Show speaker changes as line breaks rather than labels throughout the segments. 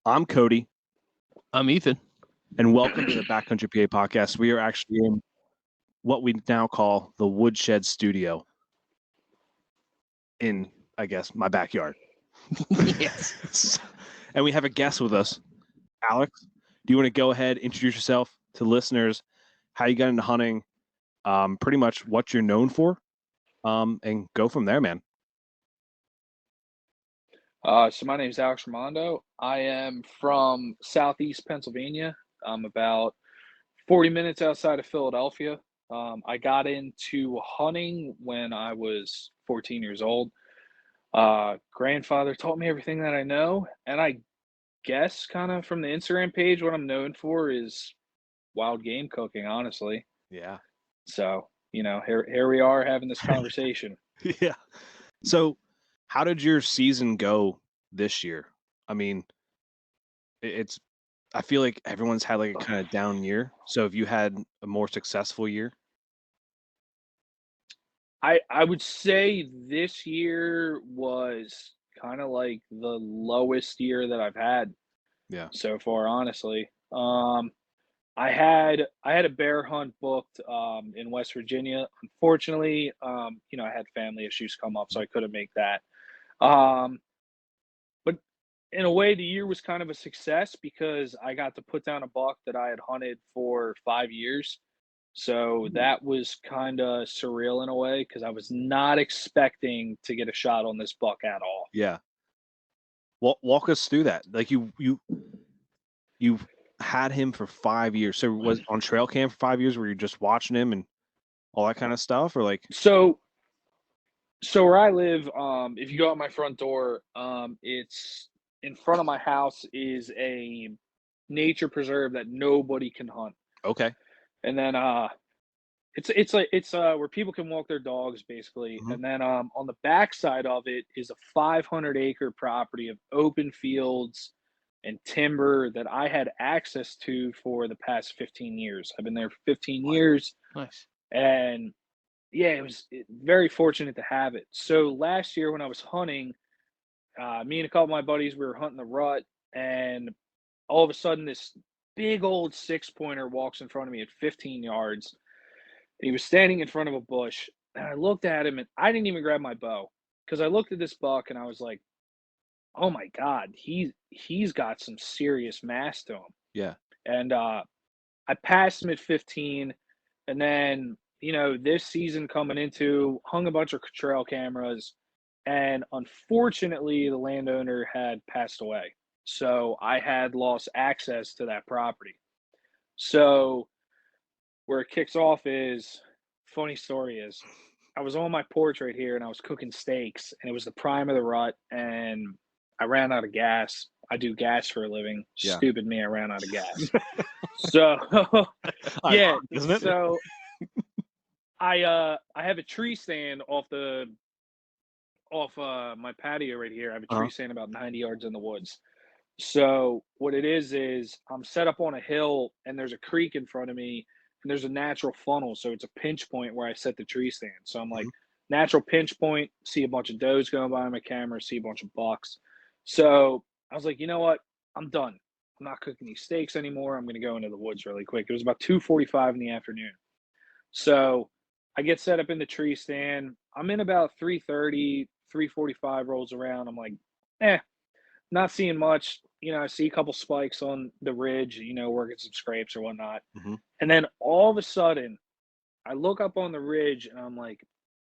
I'm Cody,
I'm Ethan.
and welcome to the Backcountry PA podcast. We are actually in what we now call the Woodshed Studio in, I guess, my backyard.
Yes.
And we have a guest with us. Alex, do you want to go ahead, introduce yourself to listeners, how you got into hunting, pretty much what you're known for, and go from there, man.
So my name is Alex Ramondo. I am from Southeast Pennsylvania. I'm about 40 minutes outside of Philadelphia. I got into hunting when I was 14 years old. Grandfather taught me everything that I know, and I guess kind of from the Instagram page, what I'm known for is wild game cooking, honestly.
Yeah.
So, here we are having this conversation.
Yeah. So, how did your season go this year? I mean, I feel like everyone's had like a kind of down year. So, have you had a more successful year?
I would say this year was kind of like the lowest year that I've had
Yeah.
so far, honestly. I had a bear hunt booked in West Virginia. Unfortunately, I had family issues come up, so I couldn't make that. Um, but in a way, the year was kind of a success because I got to put down a buck that I had hunted for 5 years. So that was kind of surreal in a way because I was not expecting to get a shot on this buck at all.
Yeah. Walk us through that. Like you've had him for 5 years. So was on trail cam for 5 years where you're just watching him and all that kind of stuff, or like
So where I live, if you go out my front door, it's in front of my house is a nature preserve that nobody can hunt.
okay.
And then it's where people can walk their dogs basically.
Mhm.
And then on the backside of it is a 500-acre property of open fields and timber that I had access to for the past 15 years. I've been there for 15 years,
Nice.
and yeah, it was very fortunate to have it. So last year when I was hunting, me and a couple of my buddies, we were hunting the rut, and all of a sudden this big old 6-pointer walks in front of me at 15 yards. And he was standing in front of a bush, and I looked at him, and I didn't even grab my bow because I looked at this buck and I was like, "Oh my god, he's got some serious mass to him."
Yeah.
And I passed him at 15, and then this season coming into hung a bunch of trail cameras, and unfortunately the landowner had passed away, so I had lost access to that property. So where it kicks off is, funny story is, I was on my porch right here and I was cooking steaks, and it was the prime of the rut, and I ran out of gas. I do gas for a living.
Yeah.
Stupid me, I ran out of gas. So yeah,
Ironic, isn't it?
so I have a tree stand off my patio right here. I have a
Uh-huh.
tree stand about 90 yards in the woods. So what it is I'm set up on a hill, and there's a creek in front of me, and there's a natural funnel. So it's a pinch point where I set the tree stand. So I'm like,
Mhm.
natural pinch point, see a bunch of does going by on my camera, see a bunch of bucks. So I was like, you know what? I'm done. I'm not cooking these steaks anymore. I'm gonna go into the woods really quick. It was about 2:45 in the afternoon. So I get set up in the tree stand. I'm in about 3:30, 3:45 rolls around. I'm like, not seeing much. I see a couple spikes on the ridge, working some scrapes or whatnot.
Mhm.
And then all of a sudden, I look up on the ridge and I'm like,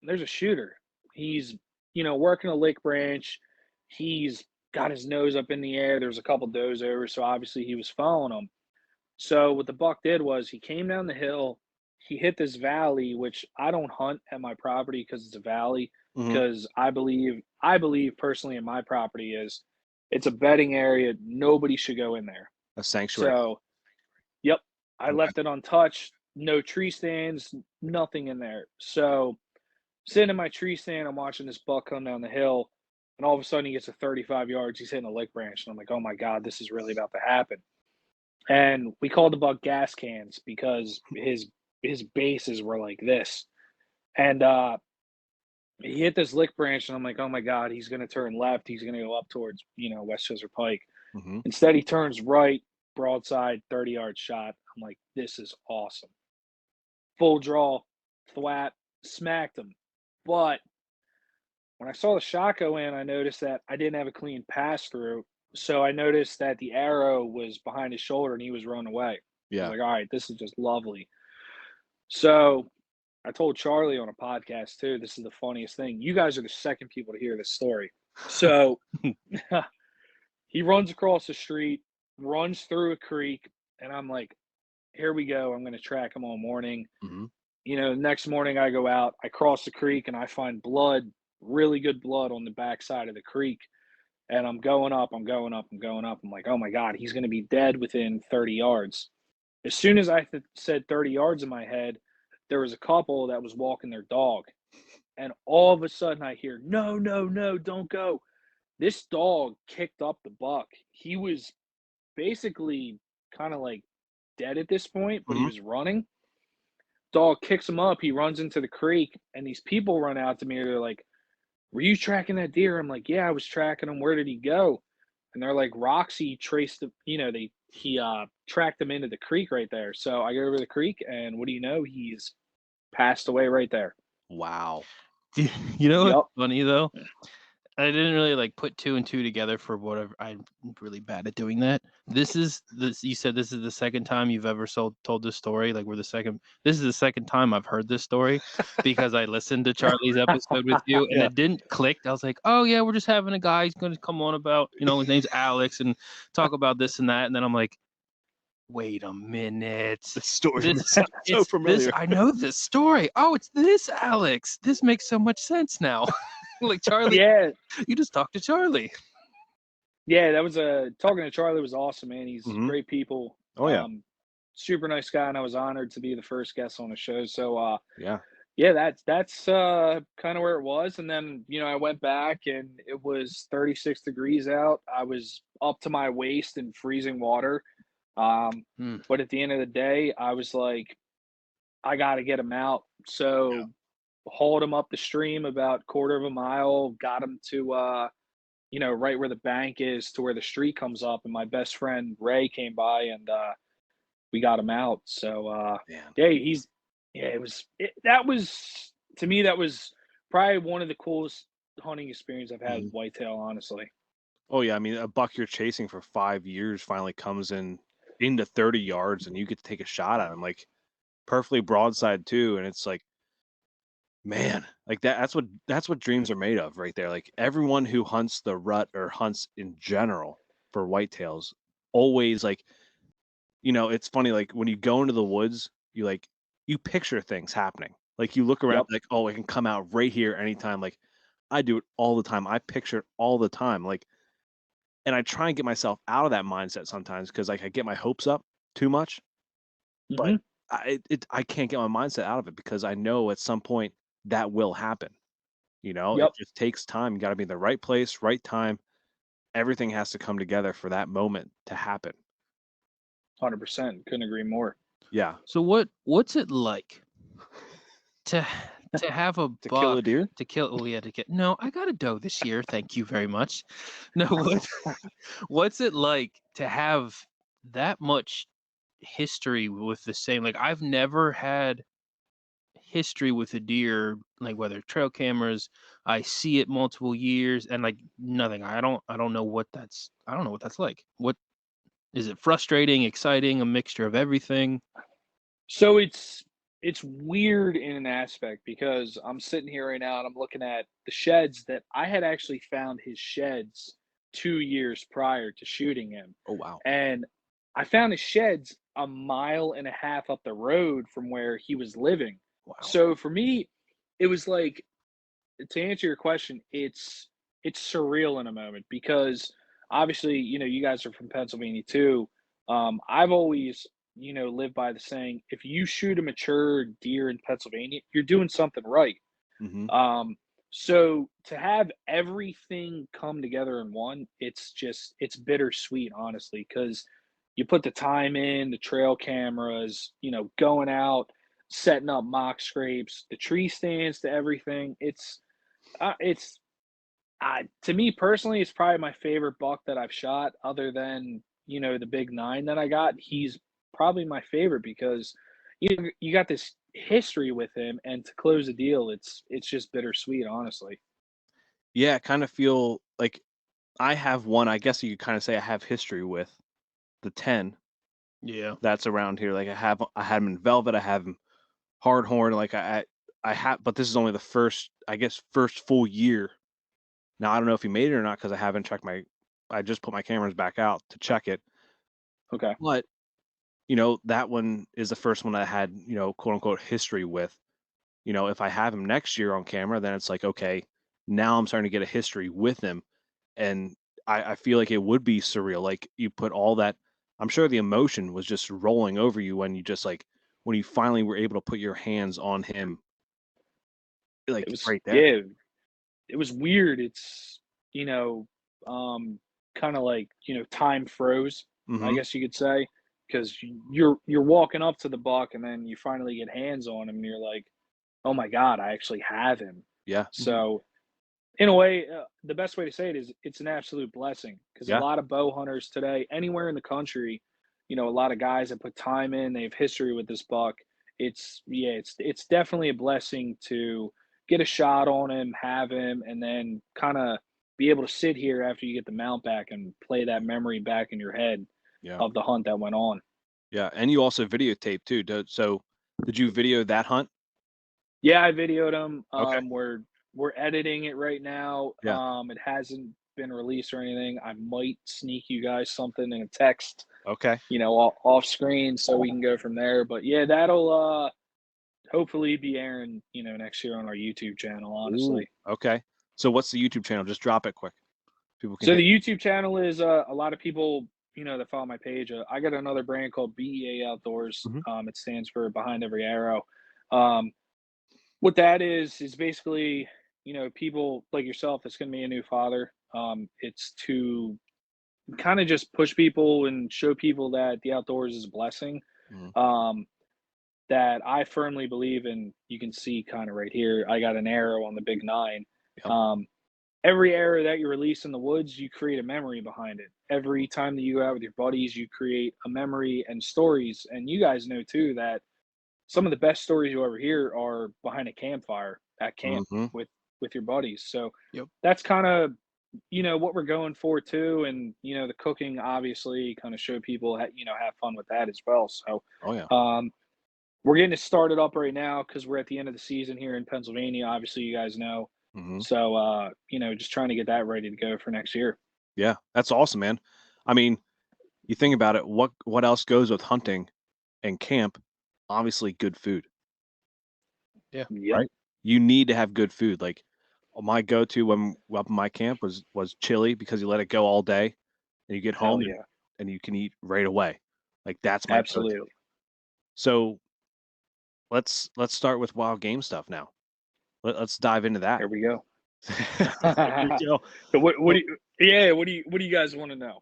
there's a shooter. He's, working a lick branch. He's got his nose up in the air. There's a couple does over. So obviously he was following them. So what the buck did was he came down the hill. He hit this valley, which I don't hunt at my property because it's a valley.
Mhm.
Because I believe personally in my property is it's a bedding area. Nobody should go in there.
A sanctuary.
So, yep, I
Okay.
left it untouched. No tree stands, nothing in there. So, sitting in my tree stand, I'm watching this buck come down the hill, and all of a sudden he gets to 35 yards. He's hitting a lick branch, and I'm like, oh my god, this is really about to happen. And we called the buck gas cans because his bases were like this. And he hit this lick branch, and I'm like, oh my god, he's gonna turn left. He's gonna go up towards Westchester Pike.
Mm-hmm.
Instead, he turns right, broadside, 30-yard shot. I'm like, this is awesome. Full draw, thwap, smacked him. But when I saw the shot go in, I noticed that I didn't have a clean pass through. So I noticed that the arrow was behind his shoulder and he was running away. I
Yeah.
was like, all right, this is just lovely. So I told Charlie on a podcast too, this is the funniest thing. You guys are the second people to hear this story. So he runs across the street, runs through a creek, and I'm like, here we go. I'm going to track him all morning.
Mm-hmm.
You know, next morning I go out, I cross the creek, and I find blood, really good blood on the backside of the creek. And I'm going up, I'm going up, I'm going up. I'm like, oh my God, he's going to be dead within 30 yards. As soon as I said 30 yards in my head, there was a couple that was walking their dog. And all of a sudden I hear, no, no, no, don't go. This dog kicked up the buck. He was basically kind of like dead at this point, but he
Mm-hmm.
was running. Dog kicks him up. He runs into the creek, and these people run out to me. They're like, were you tracking that deer? I'm like, yeah, I was tracking him. Where did he go? And they're like, Roxy traced him, he tracked him into the creek right there. So I go over the creek, and what do you know? He's passed away right there.
Wow.
You know
Yup.
what's funny though? I didn't really like put two and two together for whatever. I'm really bad at doing that. This. You said this is the second time you've ever told this story. Like This is the second time I've heard this story because I listened to Charlie's episode with you and
Yeah.
it didn't click. I was like, oh yeah, we're just having a guy. He's going to come on about his name's Alex and talk about this and that. And then I'm like, wait a minute.
The story
This
sounds so
it's
familiar.
this. I know this story. Oh, it's this Alex. This makes so much sense now. Like Charlie,
Yeah.
you just talked to Charlie.
Yeah, that was talking to Charlie was awesome, man. He's
Mhm.
great people.
Oh, yeah.
Super nice guy, and I was honored to be the first guest on the show. So
Yeah.
yeah, that's kind of where it was. And then, I went back and it was 36 degrees out. I was up to my waist in freezing water. But at the end of the day, I was like, I got to get him out. So hauled him up the stream about quarter of a mile, got him to right where the bank is to where the street comes up. And my best friend Ray came by and we got him out. So
Man.
yeah, that was to me, that was probably one of the coolest hunting experience I've had with whitetail, honestly.
Oh, yeah. I mean, a buck you're chasing for 5 years finally comes into 30 yards and you get to take a shot at him, like perfectly broadside too. And it's like, man, like that's what dreams are made of right there. Like everyone who hunts the rut or hunts in general for whitetails always like, it's funny, like when you go into the woods, you picture things happening. Like you look around
Yep.
like, oh, it can come out right here anytime. Like I do it all the time. I picture it all the time. Like, and I try and get myself out of that mindset sometimes because like I get my hopes up too much, but I can't get my mindset out of it because I know at some point that will happen. It
Yep.
just takes time. You got to be in the right place, right time. Everything has to come together for that moment to happen.
100%. Couldn't agree more.
Yeah.
So what's it like to have a
To
buck
kill a deer?
to kill? Oh yeah, to get. No, I got a doe this year. Thank you very much. No, what's it like to have that much history with the same? Like I've never had history with a deer, like whether trail cameras, I see it multiple years and like nothing. I don't know what that's like. What is it? Frustrating, exciting, a mixture of everything?
So it's weird in an aspect because I'm sitting here right now and I'm looking at the sheds that I had actually found his sheds 2 years prior to shooting him.
Oh, wow.
And I found his sheds a mile and a half up the road from where he was living.
Wow.
So for me, it was like, to answer your question, it's surreal in a moment because obviously, you guys are from Pennsylvania too. I've always, lived by the saying, if you shoot a mature deer in Pennsylvania, you're doing something right.
Mhm.
So to have everything come together in one, it's bittersweet, honestly, because you put the time in, the trail cameras, going out, setting up mock scrapes, the tree stands to everything. It's To me personally, it's probably my favorite buck that I've shot, other than the big 9 that I got. He's probably my favorite because you got this history with him, and to close the deal, it's just bittersweet, honestly.
Yeah, I kind of feel like I have one. I guess you could kind of say I have history with the 10
Yeah.
that's around here. Like I had him in velvet. I have him hard horn. Like I have, but this is only the first, I guess, first full year. Now I don't know if he made it or not because I haven't checked my. I just put my cameras back out to check it.
Okay.
But that one is the first one I had, quote unquote history with. If I have him next year on camera, then it's like, okay, now I'm starting to get a history with him. And I feel like it would be surreal. Like you put all that, I'm sure the emotion was just rolling over you when you just like, when you finally were able to put your hands on him,
It
like
was
right there.
yeah, it was weird. It's kind of like time froze, I
Hmm.
guess you could say, because you're walking up to the buck, and then you finally get hands on him, and you're like, oh my god, I actually have him.
Yeah.
So in a way, the best way to say it is it's an absolute blessing, because a
Yeah.
lot of bow hunters today, anywhere in the country, a lot of guys that put time in, they have history with this buck. It's definitely a blessing to get a shot on him, have him, and then kind of be able to sit here after you get the mount back and play that memory back in your head
Yeah.
of the hunt that went on.
Yeah. And you also videotape too. So did you video that hunt?
Yeah, I videoed him.
Okay.
We're editing it right now.
Yeah.
It hasn't been released or anything. I might sneak you guys something in a text,
Okay.
off screen, so we can go from there. But yeah, that'll hopefully be airing, next year on our YouTube channel,
Ooh.
honestly.
Okay. So what's the YouTube channel? Just drop it quick. People can
So
hit.
the YouTube channel is a lot of people, that follow my page. I got another brand called BEA Outdoors.
Mhm.
It stands for Behind Every Arrow. Um, what that is basically, people like yourself that's going to be a new father. It's to kind of just push people and show people that the outdoors is a blessing.
Mhm.
Um, that I firmly believe in. You can see kind of right here. I got an arrow on the big 9.
Yep.
Um, every arrow that you release in the woods, you create a memory behind it. Every time that you go out with your buddies, you create a memory and stories. And you guys know too that some of the best stories you'll ever hear are behind a campfire at camp
Mhm.
with your buddies. So
Yep.
that's kind of what we're going for too, and the cooking obviously kind of show people have fun with that as well. So
Oh yeah.
um, we're getting it started up right now because we're at the end of the season here in Pennsylvania. Obviously, you guys know.
Mhm.
So just trying to get that ready to go for next year.
Yeah. That's awesome, man. I mean, you think about it, what else goes with hunting and camp? Obviously good food,
Yeah.
Yep.
right? You need to have good food. Like my go-to when up in my camp was chili because you let it go all day and you get
Hell
home
yeah.
and you can eat right away. Like that's my go-to.
Absolutely.
So let's start with wild game stuff now. Let's dive into that.
Here we go.
Here we go.
So what
So,
do you yeah, what do you guys want to know?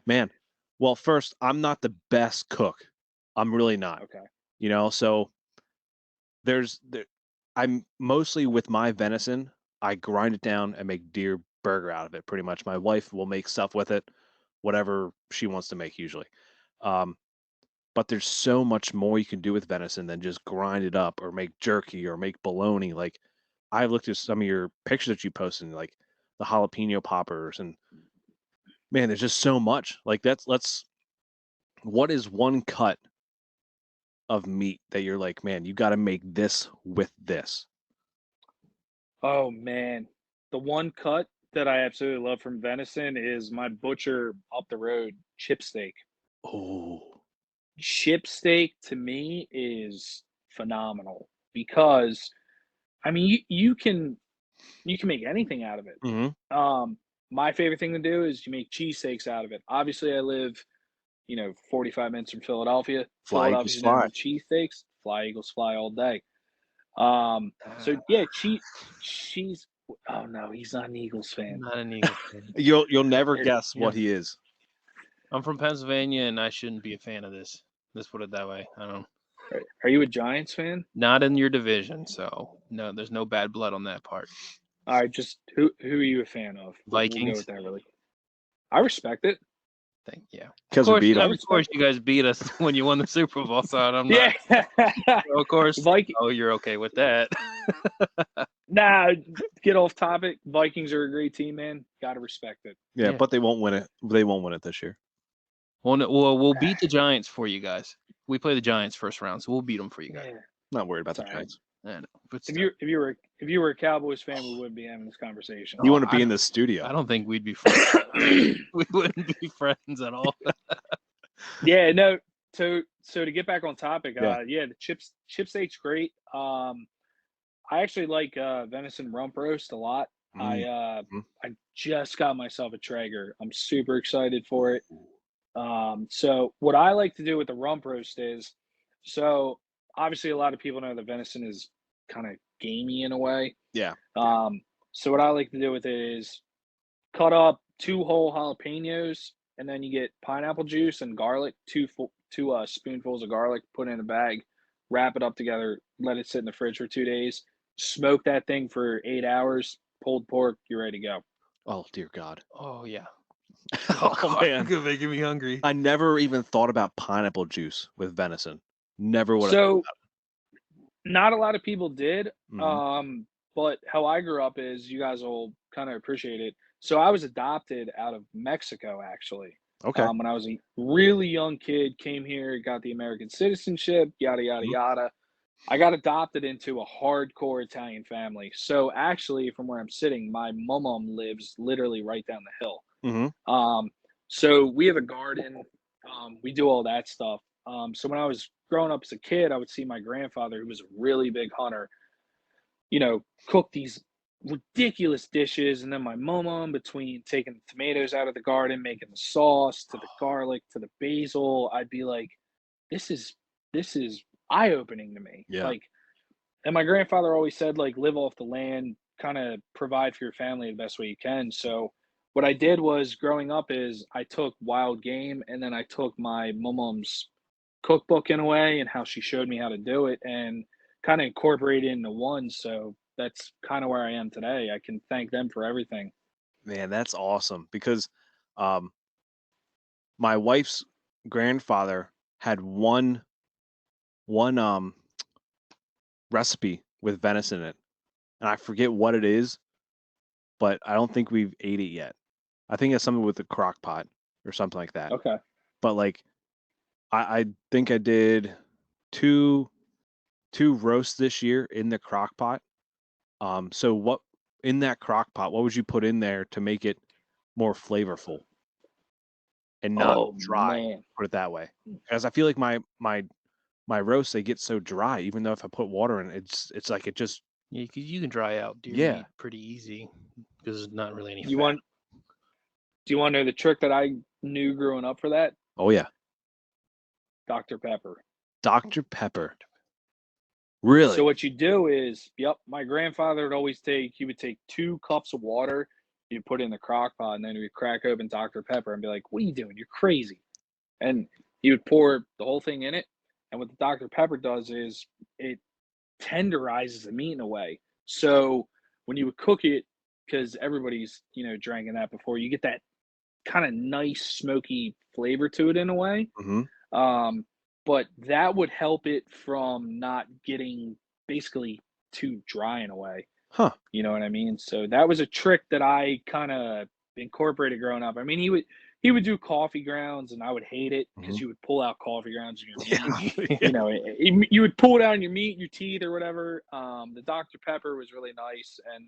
man, well, first, I'm not the best cook. I'm really not.
Okay.
So there I'm mostly with my venison, I grind it down and make deer burger out of it pretty much. My wife will make stuff with it, whatever she wants to make usually. Um, but there's so much more you can do with venison than just grind it up or make jerky or make bologna. Like I looked at some of your pictures that you posted, like the jalapeno poppers, and man, there's just so much. Like let's what is one cut of meat that you're like, man, you got to make this with this?
Oh man, the one cut that I absolutely love from venison is my butcher up the road chip steak.
Oh,
Chip steak to me is phenomenal because I mean you can make anything out of it.
hmm,
My favorite thing to do is you make cheesesteaks out of it. Obviously, I live 45 minutes from Philadelphia.
fly eagles
Philadelphia's known
fly.
for cheesesteaks. Fly Eagles fly all day. So yeah, cheese. Oh no, he's not an Eagles fan.
Not an Eagles fan.
You'll never
It-
guess
Yeah.
what he is.
I'm from Pennsylvania, and I shouldn't be a fan of this. Let's put it that way. I don't.
are you a Giants fan?
Not in your division, so no. There's no bad blood on that part.
All right, just who are you a fan of? We'll go
Vikings.
with that really. I respect it.
Yeah. Of
Because we
course,
beat them.
of course, you guys beat us when you won the Super Bowl, so I'm not.
Yeah.
So of course.
Viking.
Oh, you're okay with that.
Nah, get off topic. Vikings are a great team, man. Got to respect it.
Yeah,
Yeah.
but they won't win it. They won't win it this year.
Well, we'll beat the Giants for you guys. We play the Giants first round, so we'll beat them for you guys.
Yeah.
Not worried about
It's
the
all right.
Giants.
I know, but
If you were a Cowboys fan, we wouldn't be having this conversation.
You
Oh,
want to be in the studio.
I don't think we'd be friends. We wouldn't be friends at all.
Yeah, no. So to get back on topic,
Yeah.
the chip steak's great. I actually like venison rump roast a lot. I just got myself a Traeger. I'm super excited for it. So what I like to do with the rump roast is, so obviously a lot of people know that venison is kind of gamey in a way.
Yeah.
So what I like to do with it is cut up 2 whole jalapenos, and then you get pineapple juice and garlic, two spoonfuls of garlic, put in a bag, wrap it up together, let it sit in the fridge for 2 days, smoke that thing for 8 hours, pulled pork, you're ready to go.
Oh dear God.
Oh yeah.
Oh man,
you're making me hungry.
I never even thought about pineapple juice with venison. Never would have.
So not a lot of people did.
Mhm.
But how I grew up is, you guys will kind of appreciate it. So I was adopted out of Mexico, actually.
Okay.
When I was a really young kid, came here, got the American citizenship, yada, yada,
Mhm.
yada. I got adopted into a hardcore Italian family. So actually, from where I'm sitting, my mom lives literally right down the hill.
Mhm.
So we have a garden. We do all that stuff. So when I was growing up as a kid, I would see my grandfather, who was a really big hunter, cook these ridiculous dishes. And then my mom, between taking the tomatoes out of the garden, making the sauce, to the garlic, to the basil, I'd be like, this is eye-opening to me.
Yeah.
Like, and my grandfather always said, like, live off the land, kind of provide for your family the best way you can. So what I did was, growing up, is I took Wildgame, and then I took my mom's cookbook in a way, and how she showed me how to do it, and kind of incorporated it into one. So that's kind of where I am today. I can thank them for everything.
Man, that's awesome because um my wife's grandfather had one recipe with venison in it. And I forget what it is, but I don't think we've ate it yet. I think it's something with the crock pot or something like that.
Okay.
But like I think I did two roasts this year in the crock pot. So what in that crock pot, what would you put in there to make it more flavorful and not
Oh
dry?
man.
Put it that way. Because I feel like my roasts, they get so dry, even though if I put water in it, it's like it just
Yeah, you can dry out deer
Yeah.
meat pretty easy because there's not really any
You
fat.
want? Do you want to know the trick that I knew growing up for that?
oh yeah.
Dr. Pepper.
Dr. Pepper. Really?
So what you do is, yep, my grandfather he would take 2 cups of water, you'd put it in the crock pot, and then he'd crack open Dr. Pepper and be like, what are you doing? You're crazy. And he would pour the whole thing in it. And what the Dr. Pepper does is, it tenderizes the meat in a way. So when you would cook it, because everybody's, drinking that before, you get that kind of nice smoky flavor to it in a way.
Mm-hmm.
But that would help it from not getting basically too dry in a way.
Huh.
You know what I mean? So that was a trick that I kind of incorporated growing up. I mean, he would do coffee grounds, and I would hate it because you would pull out coffee grounds in your meat. You would pull it out in your meat, your teeth, or whatever. The Dr. Pepper was really nice, and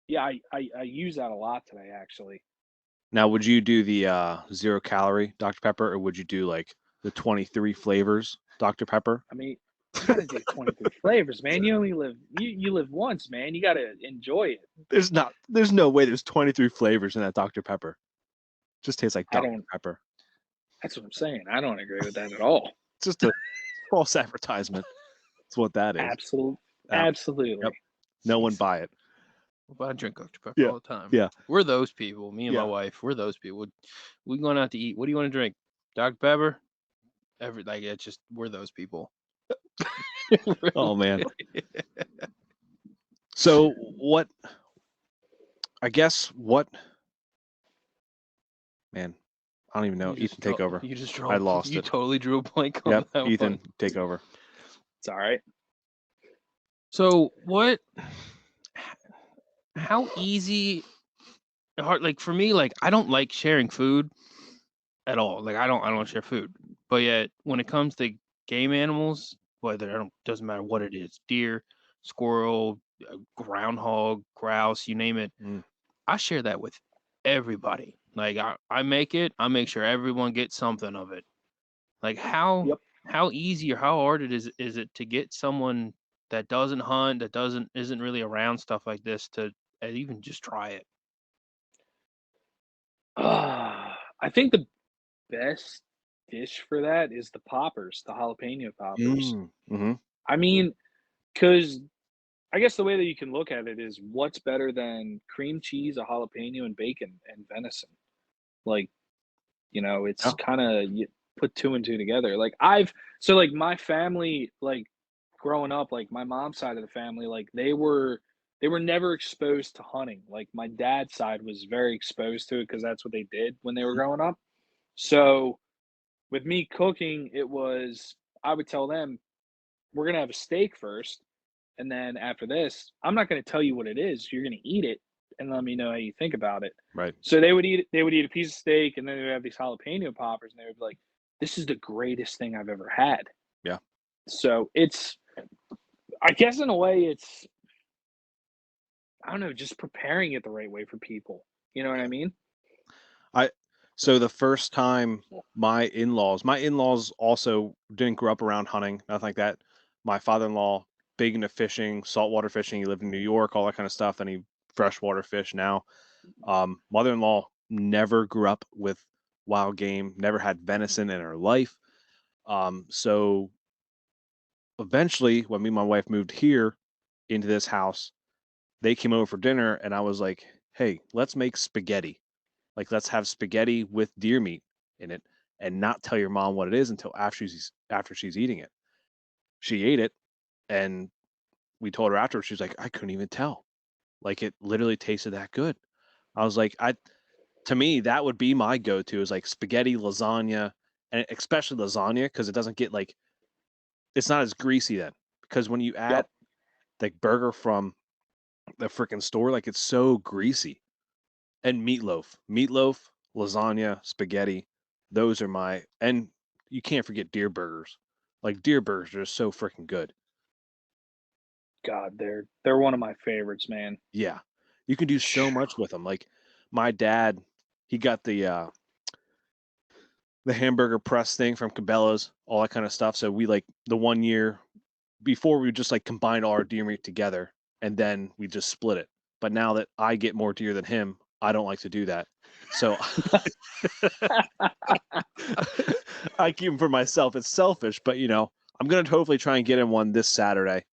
yeah, I use that a lot today, actually.
Now, would you do the 0-calorie Dr. Pepper, or would you do like the 23 flavors Dr. Pepper?
I mean, you gotta do 23 flavors, man. You only live you live once, man. You gotta enjoy it.
There's no way there's 23 flavors in that Dr. Pepper. Just tastes like
I
Dr.
don't.
Pepper.
That's what I'm saying. I don't agree with that at all.
It's just a false advertisement. That's what that is.
Absolutely.
Yep. No one buy it.
Well, I drink Dr. Pepper
Yeah.
all the time.
Yeah.
We're those people. Me and my
Yeah.
wife, we're those people. We going out to eat. What do you want to drink? Dr. Pepper? It's just, we're those people.
Oh man. So I guess what, man, I don't even know.
You
Ethan, take over.
You just
I lost
You
it.
totally drew a blank on
Yep,
that
Ethan,
one.
take over.
It's all right.
So what? How easy? Hard? Like for me, like I don't like sharing food at all. Like I don't share food. But yet when it comes to game animals, doesn't matter what it is, deer, squirrel, groundhog, grouse, you name it,
Mm.
I share that with everybody. Like I make sure everyone gets something of it. Like
Yep.
how easy or how hard is it to get someone that doesn't hunt, that isn't really around stuff like this to even just try it?
I think the best dish for that is the poppers, the jalapeno poppers.
Mm-hmm.
I mean, because I guess the way that you can look at it is what's better than cream cheese, a jalapeno, and bacon and venison? Like, it's
Yeah.
kind of you put two and two together. Like my family, like growing up, like my mom's side of the family, like they were never exposed to hunting. Like my dad's side was very exposed to it because that's what they did when they were growing up. So with me cooking, I would tell them we're gonna have a steak first, and then after this, I'm not gonna tell you what it is. You're gonna eat it and let me know how you think about it.
Right.
So they would eat a piece of steak and then they would have these jalapeno poppers and they would be like, this is the greatest thing I've ever had.
Yeah.
So I guess in a way I don't know, just preparing it the right way for people. You know what I mean?
So the first time my in-laws also didn't grow up around hunting, nothing like that. My father-in-law, big into fishing, saltwater fishing. He lived in New York, all that kind of stuff. Then he freshwater fish now. Mother-in-law never grew up with wild game, never had venison in her life. So eventually, when me and my wife moved here into this house, they came over for dinner, and I was like, "Hey, let's make spaghetti. Like, let's have spaghetti with deer meat in it, and not tell your mom what it is until after she's eating it." She ate it, and we told her afterwards. She's like, "I couldn't even tell. Like, it literally tasted that good." I was like, "I." To me, that would be my go-to is like spaghetti, lasagna, and especially lasagna because it doesn't get like it's not as greasy then. Because when you add
Yep.
like burger from the freaking store, like it's so greasy. And meatloaf, lasagna, spaghetti. Those are and you can't forget deer burgers. Like deer burgers are so freaking good.
God, they're one of my favorites, man.
Yeah, you can do so much with them. Like my dad, he got the hamburger press thing from Cabela's, all that kind of stuff. So we like the 1 year before we just like combined all our deer meat together and then we just split it. But now that I get more deer than him, I don't like to do that. So I keep them for myself. It's selfish, but I'm gonna hopefully try and get him one this Saturday.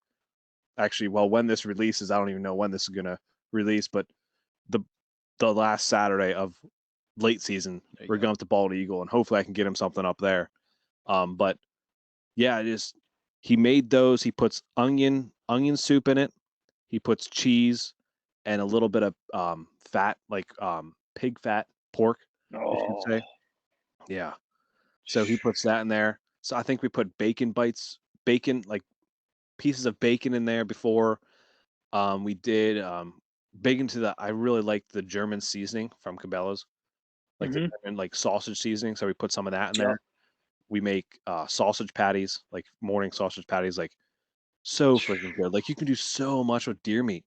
Actually, well, when this releases, I don't even know when this is gonna release, but the the last Saturday of late season,
There you
we're
go.
going up to Bald Eagle, and hopefully I can get him something up there. But yeah, it is. He made those. He puts onion soup in it. He puts cheese and a little bit of fat, like pig fat, pork, if you'd
Oh,
say. Yeah. So he puts that in there. So I think we put bacon bites, bacon like pieces of bacon in there before. We did bacon to the. I really like the German seasoning from Cabela's, like the
hmm
German like sausage seasoning. So we put some of that in
yep.
there. We make sausage patties, like morning sausage patties, like so freaking good. Like you can do so much with deer meat,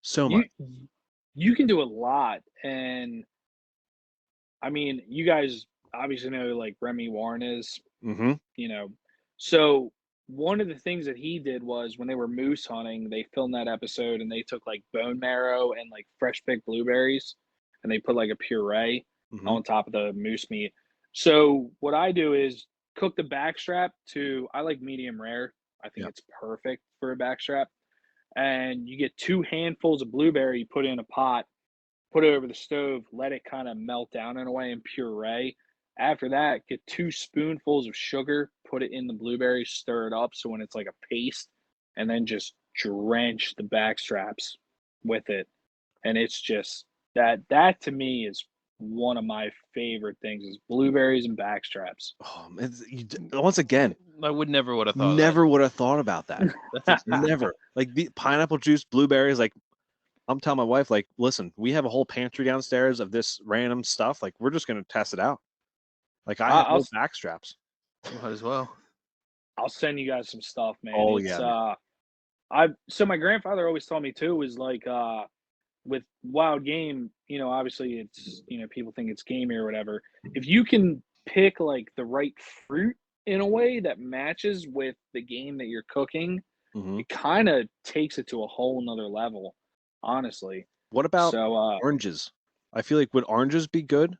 so much.
You you can do a lot, and I mean, you guys obviously know like Remy Warren is,
Mm-hmm.
you know. So one of the things that he did was when they were moose hunting, they filmed that episode and they took like bone marrow and like fresh picked blueberries and they put like a puree
Mm-hmm.
on top of the moose meat. So what I do is cook the backstrap to I like medium rare. I think
Yeah.
it's perfect for a backstrap. And you get two handfuls of blueberry, you put it in a pot, put it over the stove, let it kind of melt down in a way and puree. After that, get two spoonfuls of sugar, put it in the blueberries, stir it up so when it's like a paste, and then just drench the back straps with it. and it's just that to me is one of my favorite things is blueberries and backstraps.
Oh, once again,
I would never would have thought
never would have thought about that.
That's
Never. Like the pineapple juice, blueberries. Like I'm telling my wife, like, listen, we have a whole pantry downstairs of this random stuff. Like we're just gonna test it out. Like I have
I'll
no backstraps.
might as well.
I'll send you guys some stuff, man.
Oh
It's
yeah, man.
so my grandfather always told me too was like with wild game, obviously it's people think it's gamey or whatever. If you can pick like the right fruit in a way that matches with the game that you're cooking,
Mhm.
it kind of takes it to a whole nother level, honestly.
What about
So
oranges? I feel like would oranges be good?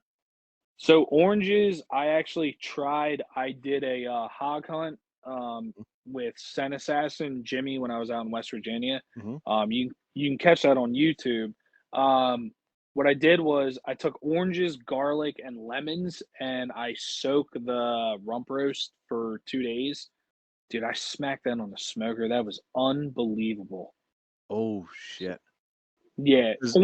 so oranges, I actually tried. I did a hog hunt with Sen Assassin Jimmy when I was out in West Virginia.
Mhm.
You can catch that on YouTube. Um, what I did was I took oranges, garlic, and lemons, and I soaked the rump roast for 2 days. Dude, I smacked that on the smoker. That was unbelievable.
Oh shit.
Yeah,
'Cause-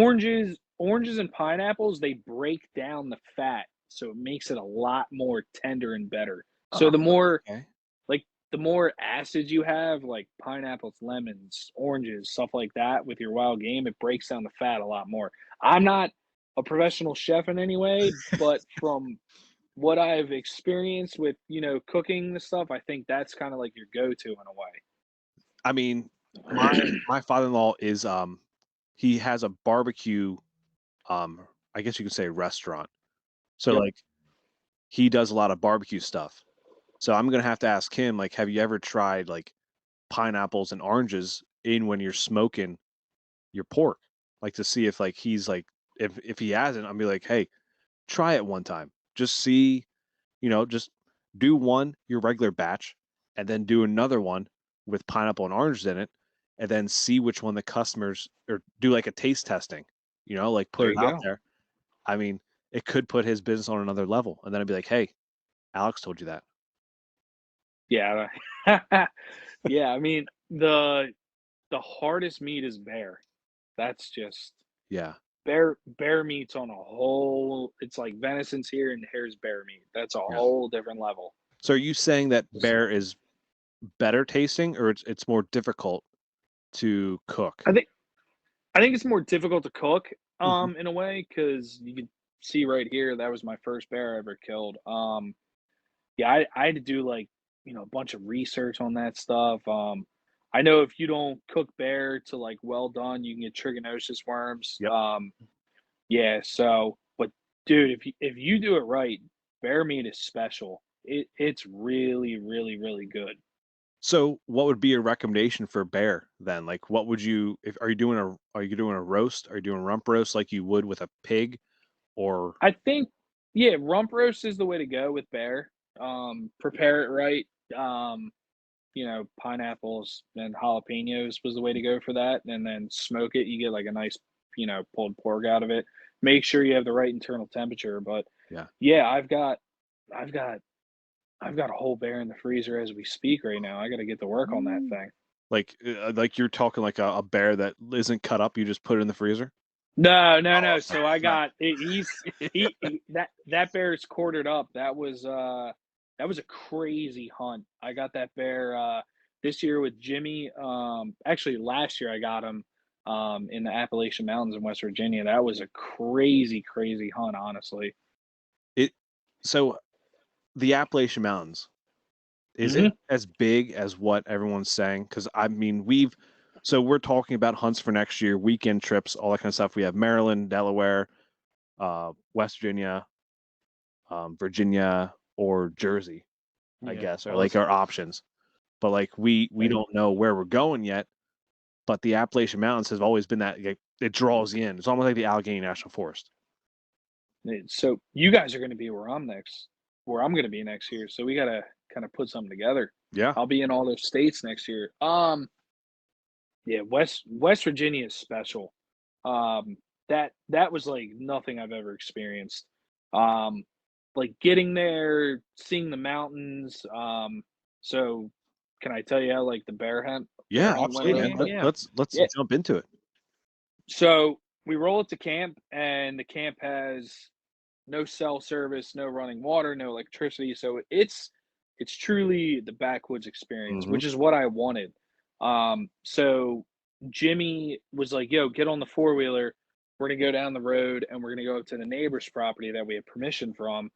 oranges and pineapples, they break down the fat, so it makes it a lot more tender and better. So the more
okay.
like the more acids you have, like pineapples, lemons, oranges, stuff like that with your wild game, it breaks down the fat a lot more. I'm not a professional chef in any way, but from what I've experienced with, cooking the stuff, I think that's kind of like your go-to in a way.
I mean, my father-in-law is he has a barbecue I guess you could say restaurant. So
Yep.
like he does a lot of barbecue stuff. So I'm gonna have to ask him, like, have you ever tried like pineapples and oranges in when you're smoking your pork? Like to see if like he's like if he hasn't, I'll be like, hey, try it one time. Just see, just do one, your regular batch, and then do another one with pineapple and oranges in it, and then see which one the customers or do like a taste testing, like put
There
it
you
out
go.
there. I mean, it could put his business on another level. And then I'd be like, hey, Alex told you that.
Yeah. Yeah, I mean, the hardest meat is bear. That's just
Yeah.
bear meat's on a whole it's like venison's here and here's bear meat. That's a
Yeah.
whole different level.
So are you saying that bear is better tasting or it's more difficult to cook?
I think I think it's more difficult to cook
Mhm.
in a way because you can see right here that was my first bear I ever killed. Yeah, I had to do like, a bunch of research on that stuff. I know if you don't cook bear to like well done, you can get trichinosis worms.
Yep.
Yeah, so but dude, if you do it right, bear meat is special. It's really, really, really good.
So what would be your recommendation for bear then? Like what would you if are you doing a roast? Are you doing rump roast like you would with a pig or
I think, yeah, rump roast is the way to go with bear. Prepare it right. Pineapples and jalapenos was the way to go for that, and then smoke it. You get like a nice, pulled pork out of it. Make sure you have the right internal temperature. But
yeah.
yeah, I've got, I've got a whole bear in the freezer as we speak right now. I got to get to work on that thing.
Like you're talking like a bear that isn't cut up, you just put it in the freezer?
No, no,
Oh,
no.
okay.
So I
Right.
got that bear's quartered up. That was a crazy hunt. I got that bear this year with Jimmy. Actually last year I got him in the Appalachian Mountains in West Virginia. That was a crazy, crazy hunt, honestly.
It so the Appalachian Mountains, is it
Hmm.
as big as what everyone's saying? Because I mean, we're talking about hunts for next year, weekend trips, all that kind of stuff. We have Maryland, Delaware, West Virginia, Virginia, or Jersey, I
Yeah.
guess, are like
Awesome.
our options. But like we don't know where we're going yet. But the Appalachian Mountains has always been that like, it draws you in. It's almost like the Allegheny National Forest.
So you guys are going to be where I'm going to be next year. So we got to kind of put something together.
Yeah.
I'll be in all those states next year. Yeah, West Virginia is special. That was like nothing I've ever experienced. Like getting there, seeing the mountains. So can I tell you how like the bear hunt
Yeah,
went
absolutely,
over
man.
Yeah,
there?
yeah.
Let's
Yeah.
jump into it.
So we roll it to camp, and the camp has no cell service, no running water, no electricity. So it's truly the backwoods experience,
Mhm.
which is what I wanted. So Jimmy was like, "Yo, get on the four-wheeler. We're gonna go down the road, and we're gonna go up to the neighbor's property that we have permission from."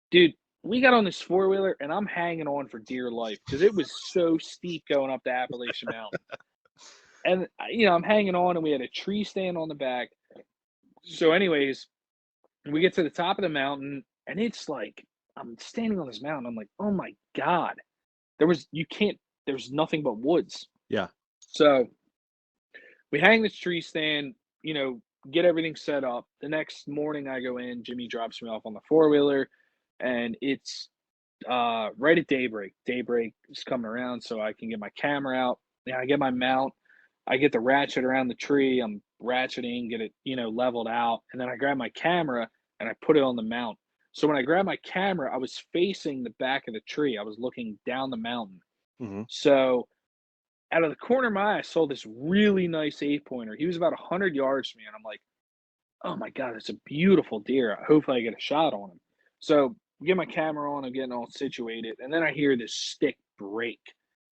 Dude, we got on this four-wheeler, and I'm hanging on for dear life because it was so steep going up the Appalachian Mountain. And I'm hanging on, and we had a tree stand on the back. So, anyways, we get to the top of the mountain, and it's like I'm standing on this mountain. I'm like, oh my god, there's nothing but woods.
Yeah.
So we hang this tree stand, get everything set up. The next morning, I go in. Jimmy drops me off on the four wheeler, and it's right at daybreak. Daybreak is coming around, so I can get my camera out. Yeah, I get my mount. I get the ratchet around the tree. I'm ratcheting, get it, leveled out, and then I grab my camera and I put it on the mount. So when I grabbed my camera, I was facing the back of the tree. I was looking down the mountain.
Mm-hmm.
So out of the corner of my eye, I saw this really nice 8-pointer. He was about 100 yards from me, and I'm like, oh my god, it's a beautiful deer. Hopefully, I get a shot on him. So get my camera on. I'm getting all situated, and then I hear this stick break,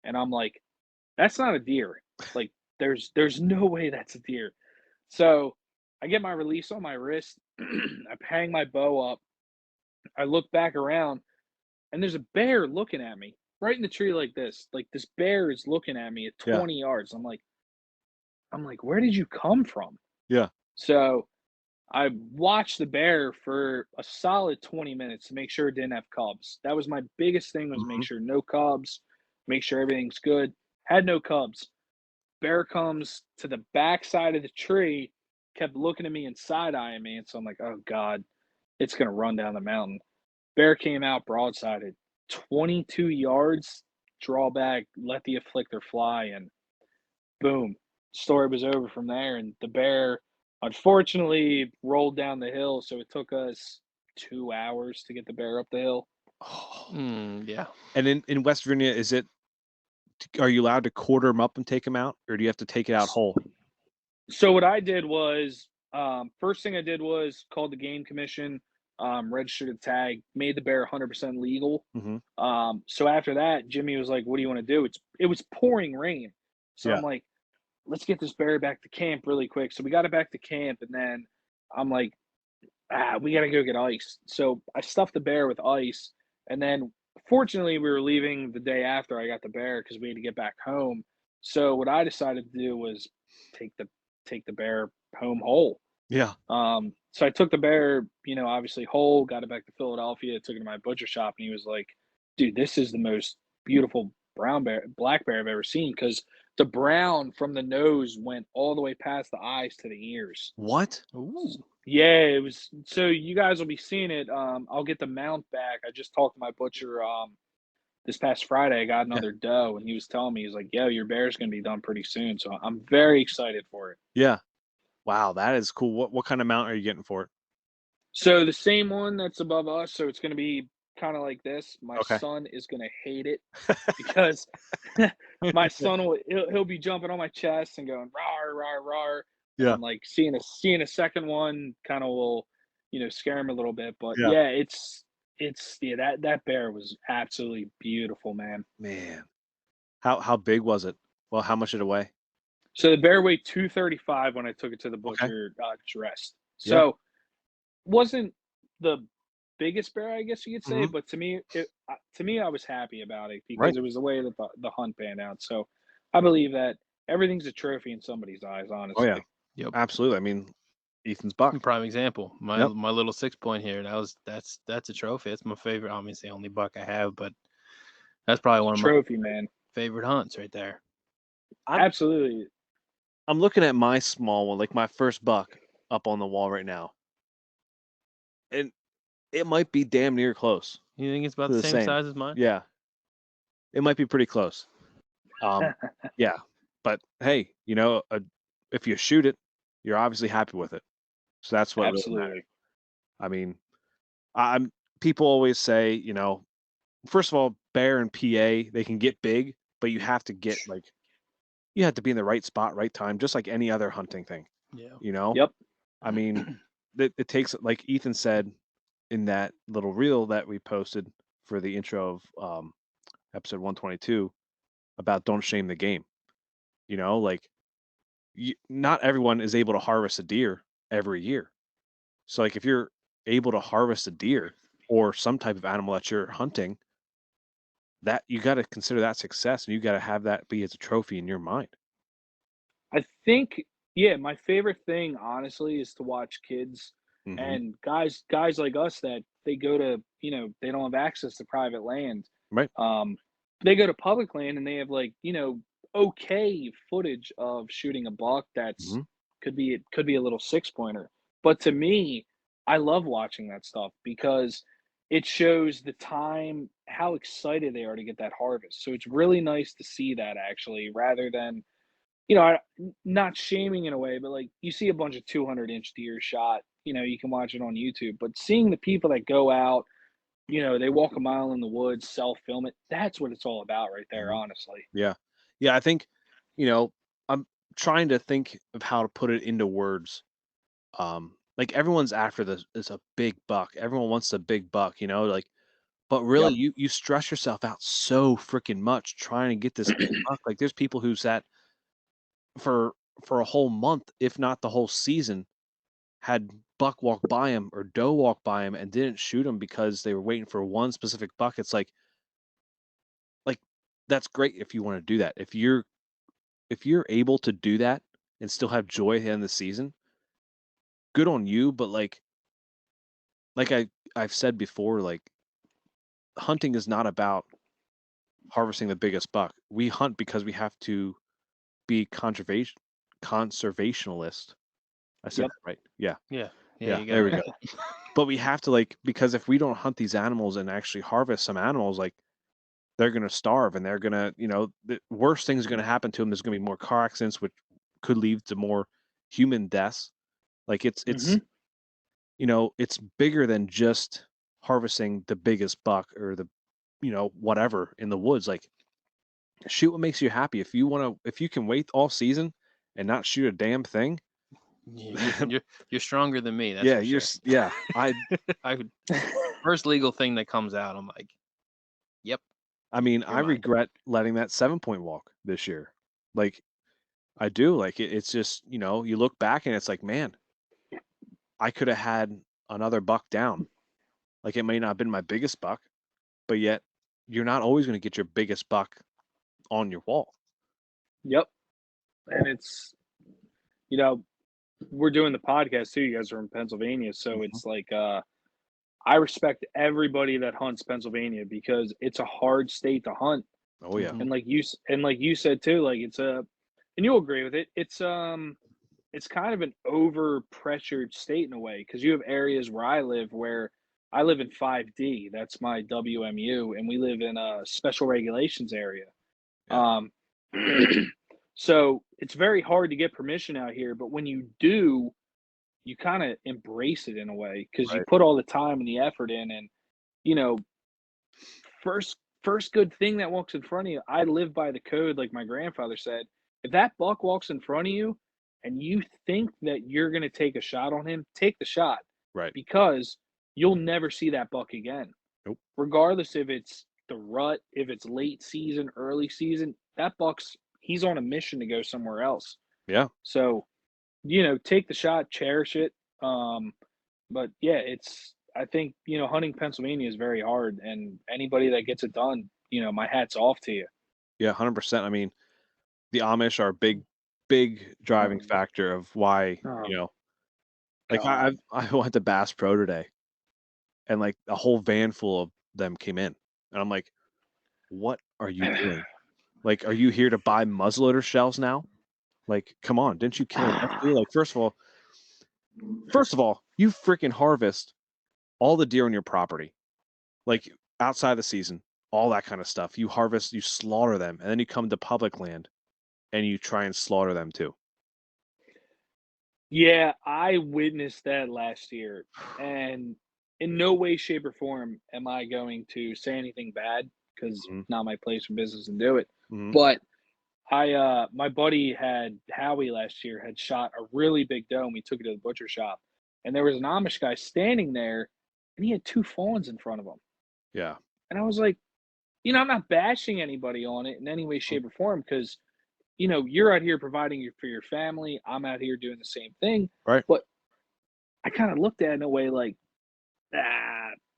and I'm like, that's not a deer. Like, there's no way that's a deer. So I get my release on my wrist. I hang my bow up. I look back around, and there's a bear looking at me right in the tree like this. Like, this bear is looking at me at 20 yards. I'm like, where did you come from?
Yeah.
So I watched the bear for a solid 20 minutes to make sure it didn't have cubs. That was my biggest thing, was make sure no cubs, make sure everything's good. Had no cubs. Bear comes to the back side of the tree, kept looking at me and side-eyeing me, and so I'm like, oh god, it's gonna run down the mountain. Bear came out broadsided, 22 yards, draw back, let the afflictor fly, and boom, story was over from there. And the bear, unfortunately, rolled down the hill, so it took us 2 hours to get the bear up the hill.
Yeah.
And in West Virginia, are you allowed to quarter them up and take them out, or do you have to take it out whole?
So what I did was, first thing I did was called the game commission, registered a tag, made the bear 100% legal.
Mm-hmm.
So after that, Jimmy was like, "What do you want to do?" It was pouring rain, so I'm like, "Let's get this bear back to camp really quick." So we got it back to camp, and then I'm like, we got to go get ice. So I stuffed the bear with ice, and then fortunately we were leaving the day after I got the bear because we had to get back home. So what I decided to do was take the bear home whole.
Yeah.
So I took the bear, obviously whole, got it back to Philadelphia, took it to my butcher shop, and he was like, "Dude, this is the most beautiful black bear I've ever seen," because the brown from the nose went all the way past the eyes to the ears.
What?
Ooh.
Yeah, it was. So you guys will be seeing it. I'll get the mount back. I just talked to my butcher this past Friday. I got another doe, and he was telling me, he's like, "Yo, your bear's gonna be done pretty soon." So I'm very excited for it.
Yeah. Wow, that is cool. What kind of mount are you getting for it?
So the same one that's above us. So it's gonna be kind of like this. My
Okay.
son is gonna hate it because my son he'll be jumping on my chest and going rawr rawr rawr.
Yeah.
And like seeing a second one kind of will, scare him a little bit. But
Yeah.
yeah, it's that bear was absolutely beautiful, man.
Man. How big was it? Well, how much did it weigh?
So the bear weighed 235 when I took it to the butcher dressed. So wasn't the biggest bear, I guess you could say, but to me, I was happy about it because it was the way that the hunt panned out. So I believe that everything's a trophy in somebody's eyes, honestly.
Oh yeah,
Yep.
Absolutely. I mean, Ethan's buck.
Prime example. My little 6-point here. That's a trophy. It's my favorite. Obviously, only buck I have, but that's probably one of my favorite hunts right there.
Absolutely.
I'm looking at my small one, like my first buck, up on the wall right now, and it might be damn near close.
You think it's about the same size as mine?
Yeah, it might be pretty close. Yeah, but hey, if you shoot it, you're obviously happy with it. So that's what really matters. I mean, people always say, first of all, bear and PA, they can get big, but you have to get you have to be in the right spot, right time, just like any other hunting thing.
Yeah.
Yep.
I mean, it takes, like Ethan said in that little reel that we posted for the intro of episode 122 about don't shame the game. Like not everyone is able to harvest a deer every year. So like if you're able to harvest a deer or some type of animal that you're hunting, that you got to consider that success, and you got to have that be as a trophy in your mind.
I think, yeah, my favorite thing, honestly, is to watch kids
Hmm.
and guys like us that they go to, they don't have access to private land.
Right.
They go to public land and they have like, okay footage of shooting a buck that's
Hmm.
could be a little 6 pointer. But to me, I love watching that stuff because it shows the time, how excited they are to get that harvest. So it's really nice to see that actually, rather than not shaming in a way, but like you see a bunch of 200-inch deer shot, you can watch it on YouTube, but seeing the people that go out, they walk a mile in the woods, self film it, that's what it's all about right there,
Hmm.
honestly.
Yeah. Yeah. I think, I'm trying to think of how to put it into words. Like everyone's after this is a big buck. Everyone wants a big buck, like, but really
Yep.
you stress yourself out so freaking much trying to get this big buck. Like there's people who sat for a whole month, if not the whole season, had buck walk by him or doe walk by him and didn't shoot him because they were waiting for one specific buck. It's like that's great if you want to do that. If you're able to do that and still have joy at the end of the season, good on you. But like I've said before, like hunting is not about harvesting the biggest buck. We hunt because we have to be conservationalist. I said
Yep.
that right. Yeah.
Yeah. Yeah,
Yeah.
you got
There
it
we
right.
go. But we have to, like, because if we don't hunt these animals and actually harvest some animals, like they're going to starve, and they're going to, the worst things are going to happen to them. There's going to be more car accidents, which could lead to more human deaths. Like
Hmm.
it's bigger than just harvesting the biggest buck or the, whatever in the woods. Like shoot what makes you happy. If you can wait all season and not shoot a damn thing,
You're stronger than me, that's
yeah,
for sure.
yeah.
I would first legal thing that comes out, I'm like, yep,
I mean,
you're
I
mine.
regret letting that 7 point walk this year. Like I do. Like it's just, you look back and it's like, man, I could have had another buck down. Like it may not have been my biggest buck, but yet you're not always going to get your biggest buck on your wall.
Yep. And it's, you know, we're doing the podcast too. You guys are in Pennsylvania, so
Mhm.
it's like I respect everybody that hunts Pennsylvania because it's a hard state to hunt.
Oh yeah.
And like you said too, like and you'll agree with it. It's kind of an over pressured state in a way because you have areas where I live in 5D. That's my WMU, and we live in a special regulations area.
Yeah.
Um, so it's very hard to get permission out here, but when you do, you kind of embrace it in a way because you
Right.
put all the time and the effort in, and you know, first good thing that walks in front of you. I live by the code, like my grandfather said. If that buck walks in front of you, and you think that you're going to take a shot on him, take the shot
Right.
because you'll never see that buck again.
Nope.
Regardless if it's the rut, if it's late season, early season, that buck's he's on a mission to go somewhere else.
Yeah.
So, take the shot, cherish it. But yeah, I think, hunting Pennsylvania is very hard, and anybody that gets it done, my hat's off to you.
Yeah. 100%. I mean, the Amish are a big driving
Um,
factor of why,
oh
like
God.
I went to Bass Pro today, and like a whole van full of them came in, and I'm like, what are you doing? Like, are you here to buy muzzleloader shells now? Like, come on, didn't you kill enough deer? Like, first of all, you freaking harvest all the deer on your property, like outside the season, all that kind of stuff. You harvest, you slaughter them, and then you come to public land and you try and slaughter them too.
Yeah, I witnessed that last year, and in no way, shape, or form am I going to say anything bad because
Mhm.
not my place for business to do it.
Mhm.
But My buddy had Howie last year had shot a really big doe, and we took it to the butcher shop, and there was an Amish guy standing there, and he had 2 fawns in front of him,
Yeah.
and I was like, you know, I'm not bashing anybody on it in any way, shape, or form because, you know, you're out here providing for your family. I'm out here doing the same thing.
Right.
But I kind of looked at it in a way like,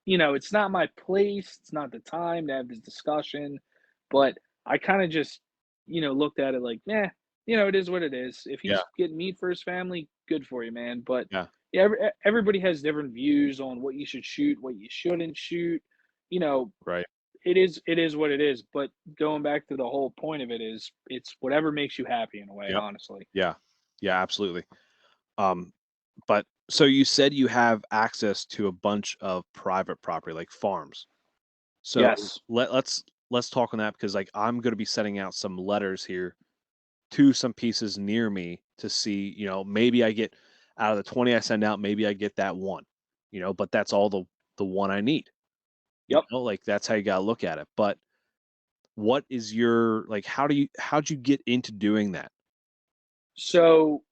you know, it's not my place. It's not the time to have this discussion. But I kind of just, you know, looked at it like, you know, it is what it is. If he's
Yeah.
getting meat for his family, good for you, man. But
Yeah.
yeah, everybody has different views on what you should shoot, what you shouldn't shoot. You know,
Right.
it is what it is. But going back to the whole point of it is, it's whatever makes you happy in a way,
Yep.
honestly.
Yeah. Yeah, absolutely. But so you said you have access to a bunch of private property, like farms. So
Yes.
let's talk on that because like I'm going to be sending out some letters here to some pieces near me to see, you know, maybe I get out of the 20 I send out, maybe I get that one, you know, but that's all the one I need. You
Yep.
know, like that's how you got to look at it. But what is your like how'd you get into doing that?
So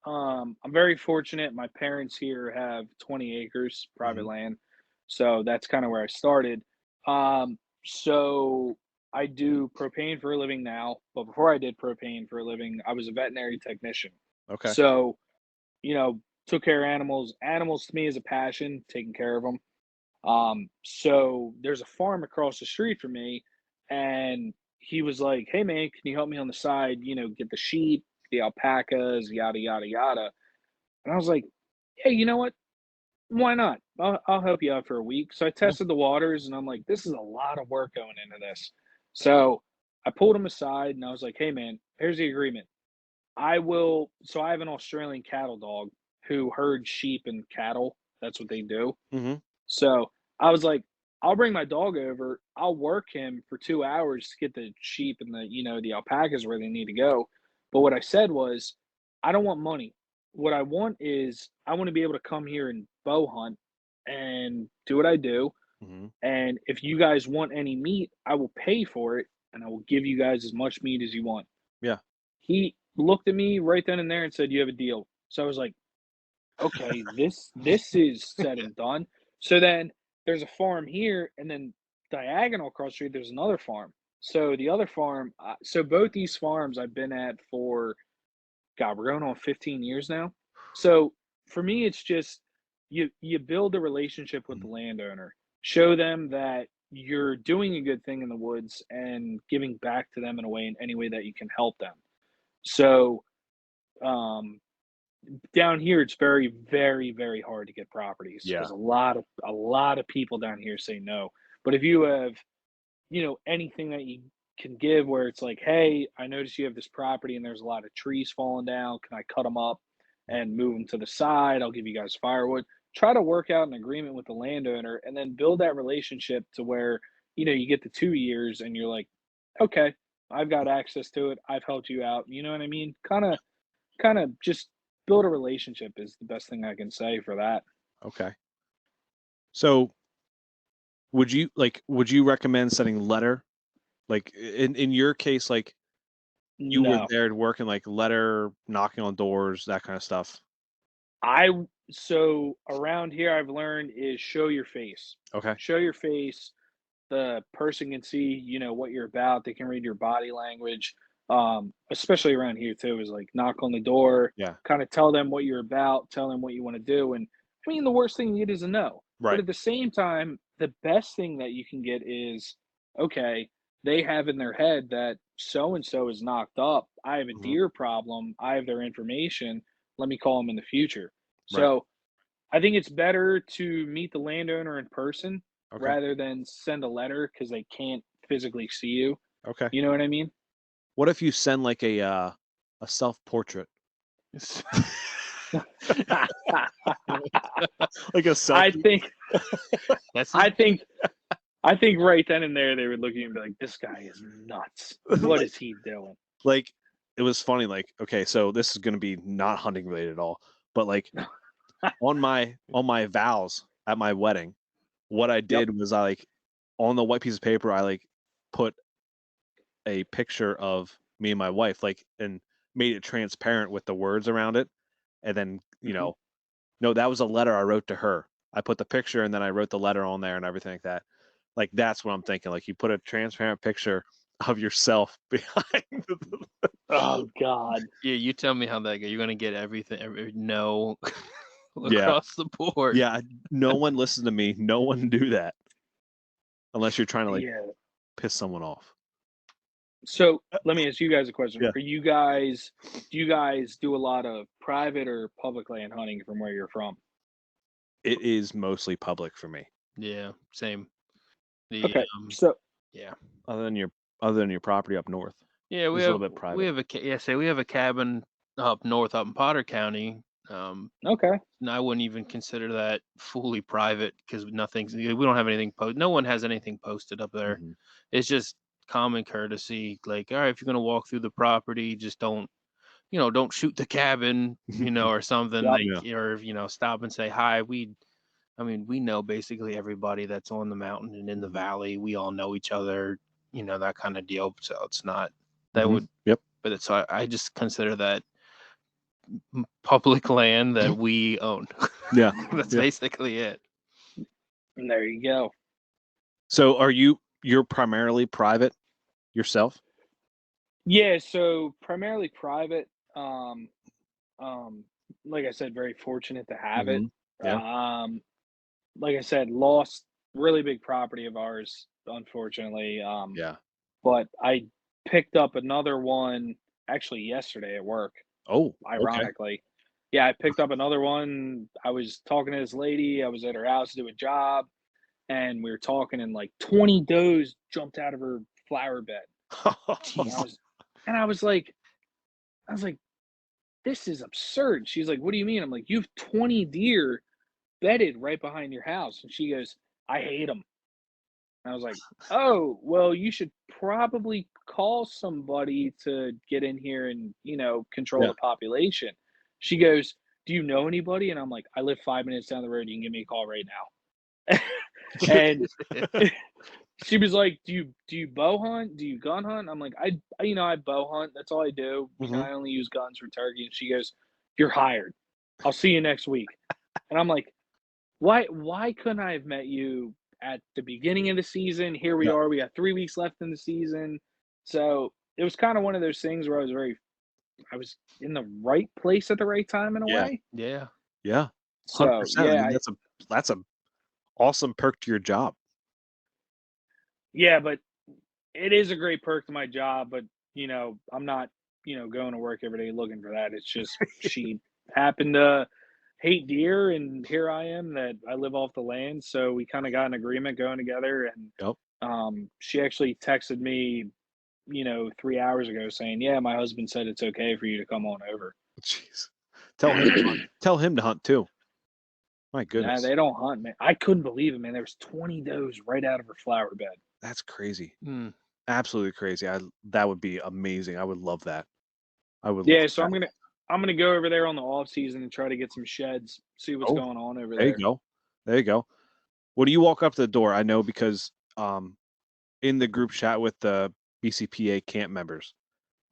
I'm very fortunate. My parents here have 20 acres private
Mhm.
land. So that's kind of where I started. So I do propane for a living now, but before I did propane for a living, I was a veterinary technician.
Okay.
So, you know, took care of animals. Animals to me is a passion, taking care of them. So there's a farm across the street from me, and he was like, "Hey man, can you help me on the side? You know, get the sheep, the alpacas, yada yada yada." And I was like, "Hey, you know what? Why not? I'll help you out for a week." So I
Yeah.
tested the waters, and I'm like, "This is a lot of work going into this." So I pulled him aside, and I was like, "Hey man, here's the agreement. I will." So I have an Australian cattle dog who herds sheep and cattle. That's what they do.
Mhm.
So I was like, I'll bring my dog over. I'll work him for 2 hours to get the sheep and the, you know, the alpacas where they need to go. But what I said was, I don't want money. What I want is I want to be able to come here and bow hunt and do what I do.
Mhm.
And if you guys want any meat, I will pay for it and I will give you guys as much meat as you want.
Yeah.
He looked at me right then and there and said, "You have a deal." So I was like, okay, this is said and done. So then there's a farm here, and then diagonal across the street, there's another farm. So the other farm, so both these farms I've been at for, God, we're going on 15 years now. So for me, it's just you build a relationship with the
Mhm.
landowner, show them that you're doing a good thing in the woods and giving back to them in a way, in any way that you can help them. So um, down here it's very, very, very hard to get properties
Yeah.
because a lot of people down here say no. But if you have, you know, anything that you can give where it's like, hey, I noticed you have this property and there's a lot of trees falling down, can I cut them up and move them to the side? I'll give you guys firewood. Try to work out an agreement with the landowner and then build that relationship to where, you know, you get to 2 years and you're like, okay, I've got access to it, I've helped you out, you know what I mean? Kind of just build a relationship is the best thing I can say for that.
Okay. So would you recommend sending letter? Like in your case, like you were
No.
there working like letter, knocking on doors, that kind of stuff.
I so around here I've learned is show your face.
Okay.
Show your face. The person can see, you know, what you're about. They can read your body language. Especially around here too, is like knock on the door,
Yeah.
kind of tell them what you're about, tell them what you want to do. And I mean, the worst thing you get is a no. But
Right.
at the same time, the best thing that you can get is, okay, they have in their head that so and so is knocked up. I have a
Mhm.
deer problem. I have their information. Let me call them in the future.
Right.
So I think it's better to meet the landowner in person
Okay.
rather than send a letter because they can't physically see you.
Okay.
You know what I mean?
What if you send like a self-portrait? Like a
I
selfie?
think
That's
I think I think right then and there they would look at you and be like, "This guy is nuts. What
like
is he doing?"
like it was funny, like, okay, so this is gonna be not hunting related at all, but like on my vows at my wedding, what I
Yep.
did was I like on the white piece of paper, I like put a picture of me and my wife, like, and made it transparent with the words around it. And then, no, that was a letter I wrote to her. I put the picture and then I wrote the letter on there and everything like that. Like, that's what I'm thinking. Like, you put a transparent picture of yourself behind
Oh God.
Yeah, you tell me how that goes. You're gonna get everything, no,
Yeah.
across the board.
Yeah, no one listens to me. No one do that unless you're trying to like
Yeah.
piss someone off.
So let me ask you guys a question.
Yeah.
Do you guys do a lot of private or public land hunting from where you're from?
It is mostly public for me.
Yeah, same. The
Okay. So
yeah,
Other than your property up north.
yeah, we
It's a
have
little bit private.
we have a cabin up north, up in Potter County.
okay.
And I wouldn't even consider that fully private because we don't have anything posted. No one has anything posted up there.
Mhm.
It's just common courtesy. Like, all right, if you're gonna walk through the property, just don't shoot the cabin, or something.
Yep.
Like, or stop and say hi. We know basically everybody that's on the mountain and in the valley. We all know each other, that kind of deal. So it's not that
Mhm.
would,
Yep.
but it's I just consider that public land that we own.
Yeah.
That's
Yeah.
basically it.
And there you go.
So you're primarily private yourself?
Yeah, so primarily private. Um, like I said, very fortunate to have it.
Mhm. Yeah.
Like I said, lost really big property of ours, unfortunately.
Yeah.
But I picked up another one actually yesterday at work,
Oh, okay.
ironically. Yeah, I picked up another one. I was talking to this lady. I was at her house to do a job, and we were talking, and like 20 does jumped out of her flower bed. And I
Jeez.
was, and I was like, this is absurd. She's like, what do you mean? I'm like, you have 20 deer bedded right behind your house. And she goes, I hate them. I was like, oh, well, you should probably call somebody to get in here and, control
Yeah.
the population. She goes, do you know anybody? And I'm like, I live 5 minutes down the road. You can give me a call right now. And she was like, do you bow hunt? Do you gun hunt? I'm like, I bow hunt. That's all I do.
Mhm.
I only use guns for turkey. And she goes, you're hired. I'll see you next week. And I'm like, why couldn't I have met you at the beginning of the season? Here we
Yeah.
are. We got 3 weeks left in the season. So it was kind of one of those things where I was in the right place at the right time in a
Yeah.
way.
Yeah.
Yeah.
So
100%. I
yeah,
mean, that's a awesome perk to your job.
yeah, but it is a great perk to my job. But I'm not going to work every day looking for that. It's just she happened to hate deer, and here I am that I live off the land. So we kind of got an agreement going together, and
Yep.
she actually texted me, 3 hours ago saying, "Yeah, my husband said it's okay for you to come on over."
Jeez. Tell him to hunt. Tell him to hunt too. My
Nah,
goodness.
they don't hunt, man. I couldn't believe it, man. There was 20 does right out of her flower bed.
That's crazy.
Mm.
Absolutely crazy. That would be amazing. I would love that. I would
Yeah,
love
so
that.
I'm gonna go over there on the off season and try to get some sheds, see what's
Oh,
going on over
there you
there.
go. There you go. When do you walk up to the door? I know because in the group chat with the BCPA camp members,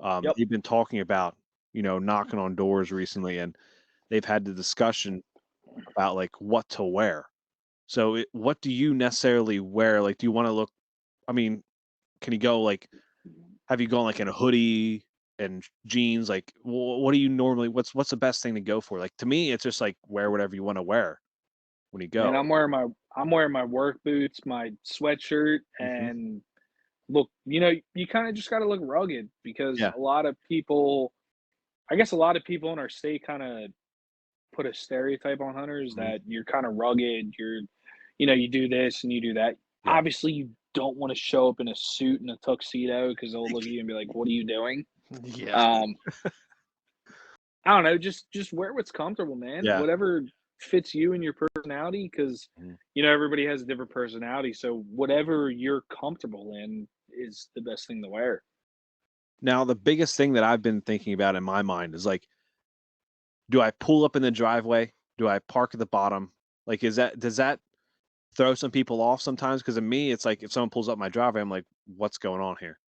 Yep.
they've been talking about, knocking on doors recently, and they've had the discussion about like what to wear. So what do you necessarily wear? Like, do you want to look, I mean, can you go like, have you gone like in a hoodie and jeans? Like, what do you normally, what's the best thing to go for? Like, to me, it's just like wear whatever you want to wear when you
Man,
go.
I'm wearing my work boots, my sweatshirt,
Mhm.
and look, you kind of just got to look rugged because
Yeah.
a lot of people, I guess, a lot of people in our state kind of put a stereotype on hunters
Mhm.
that you're kind of rugged. You do this and you do that.
Yeah.
Obviously, you don't want to show up in a suit and a tuxedo because they'll look at you and be like, "What are you doing?"
Yeah.
Um, I don't know. Just wear what's comfortable, man.
Yeah.
Whatever fits you and your personality, because
Mhm.
everybody has a different personality. So whatever you're comfortable in is the best thing to wear.
Now, the biggest thing that I've been thinking about in my mind is like, do I pull up in the driveway? Do I park at the bottom? Like, does that throw some people off sometimes? Because of me, it's like if someone pulls up my driveway, I'm like, what's going on here?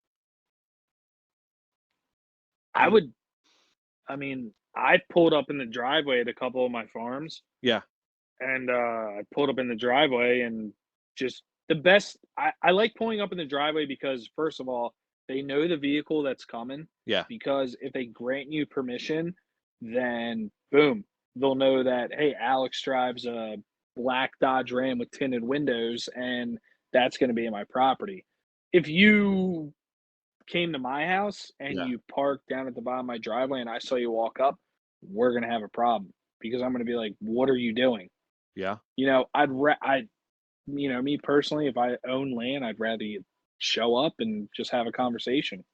I mean, I pulled up in the driveway at a couple of my farms,
Yeah.
and I pulled up in the driveway and just the best. I like pulling up in the driveway because, first of all, they know the vehicle that's coming.
Yeah.
Because if they grant you permission, then boom, they'll know that, hey, Alex drives a black Dodge Ram with tinted windows, and that's going to be in my property. If you came to my house and
Yeah.
you parked down at the bottom of my driveway and I saw you walk up, we're going to have a problem because I'm going to be like, what are you doing?
Yeah.
Me personally, if I own land, I'd rather you show up and just have a conversation.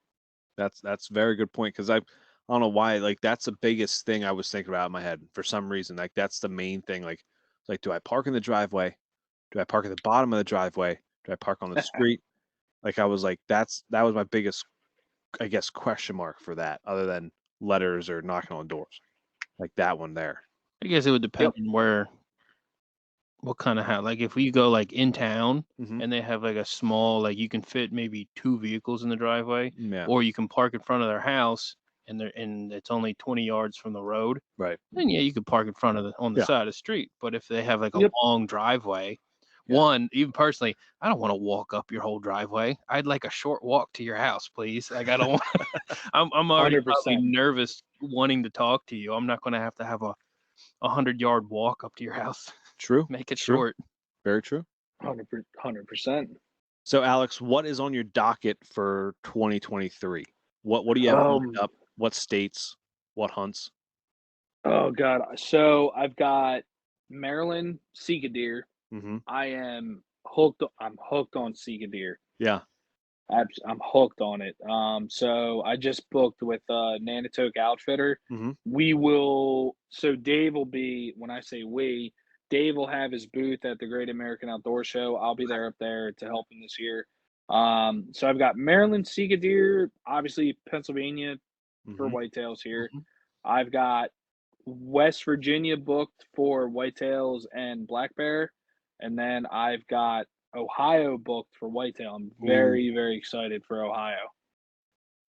That's a very good point, because I don't know why, like, that's the biggest thing I was thinking about in my head for some reason. Like, that's the main thing. Like, do I park in the driveway? Do I park at the bottom of the driveway? Do I park on the street? Like, I was like, that was my biggest, I guess, question mark for that, other than letters or knocking on doors, like that one there.
I guess it would depend
Yep.
on what kind of house. Like if we go like in town
Mhm.
and they have like a small, like you can fit maybe 2 vehicles in the driveway,
Yeah.
or you can park in front of their house and it's only 20 yards from the road.
Right.
Then yeah, you could park in front of on the
Yeah.
side of the street. But if they have like a
Yep.
long driveway,
Yeah.
one, even personally, I don't want to walk up your whole driveway. I'd like a short walk to your house, please. Like I don't want I'm already probably
100%.
nervous wanting to talk to you. I'm not gonna have a 100-yard walk up to your house.
True.
Make it
True.
short.
Very true.
100%.
So, Alex, what is on your docket for 2023? What do you have lined up? What states? What hunts?
Oh God. So I've got Maryland Sika deer.
Mm-hmm.
I'm hooked on Sika deer.
Yeah.
I'm hooked on it. So I just booked with Nanticoke Outfitter.
Mm-hmm.
So Dave will be, when I say we, Dave will have his booth at the Great American Outdoor Show. I'll be there up there to help him this year. So I've got Maryland Sika deer, obviously Pennsylvania for
Mm-hmm.
whitetails here.
Mhm.
I've got West Virginia booked for whitetails and black bear, and then I've got Ohio booked for whitetail. I'm very, very excited for Ohio.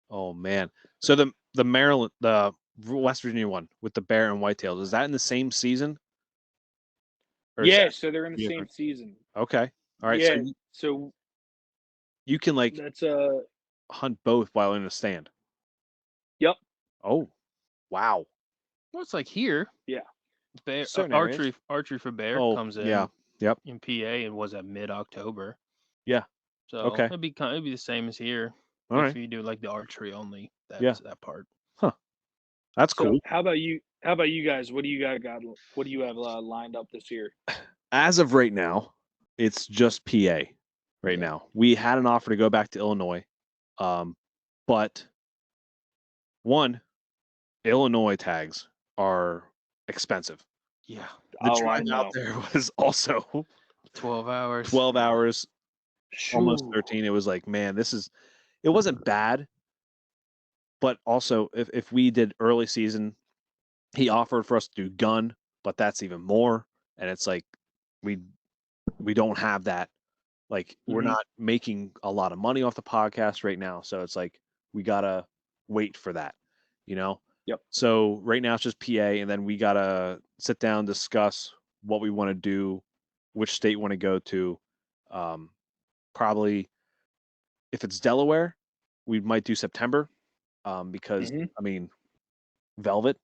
Oh man. So the Maryland, the West Virginia one with the bear and whitetails, is that in the same season? Or is
Yeah,
that
so they're in the same
different?
season.
Okay. All right.
Yeah,
So
so
you can like
that's
hunt both while in a stand.
yep,
Oh, wow.
Well, it's like here.
yeah.
Bear,
Certain areas.
archery for bear
Oh,
comes in
yeah. Yep.
in PA and was at mid-October.
Yeah.
So
Okay.
it'd be the same as here
All
if
right.
you do like the archery only.
Yeah.
That part.
Huh. That's
So
cool.
how about you? How about you guys? What do you got? What do you have lined up this year?
As of right now, it's just PA right now. We had an offer to go back to Illinois. But one, Illinois tags are expensive.
Yeah.
The
Oh, I
drive out
know.
there was also
12 hours.
12 hours, almost
Shoo.
13. It was like, man, it wasn't bad. But also, if we did early season, he offered for us to do gun, but that's even more. And it's like, we don't have that. Like, we're
Mhm.
not making a lot of money off the podcast right now. So it's like, we got to wait for that, you know?
Yep.
So right now it's just PA, and then we got to sit down, discuss what we want to do, which state we want to go to. Probably if it's Delaware, we might do September, because
Mhm.
I mean, velvet.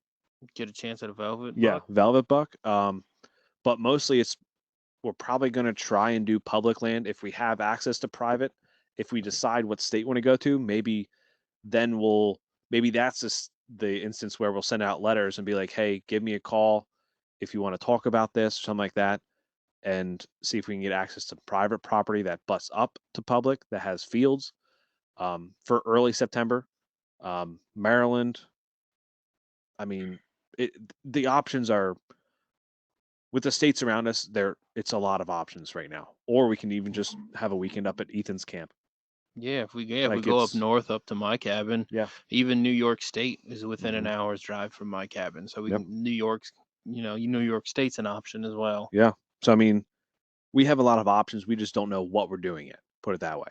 Get a chance at a velvet
Yeah,
buck.
velvet buck. But mostly we're probably going to try and do public land if we have access to private. If we decide what state we want to go to, maybe that's just the instance where we'll send out letters and be like, hey, give me a call if you want to talk about this, something like that, and see if we can get access to private property that butts up to public that has fields, for early September. Maryland, I mean, the options are, with the states around us, it's a lot of options right now. Or we can even just have a weekend up at Ethan's camp.
Yeah, if we
Like,
go up
it's
north up to my cabin,
yeah.
even New York State is within an
Mhm.
hour's drive from my cabin. So
Yep.
New York's, New York State's an option as well.
Yeah. So I mean, we have a lot of options. We just don't know what we're doing yet. Put it that way.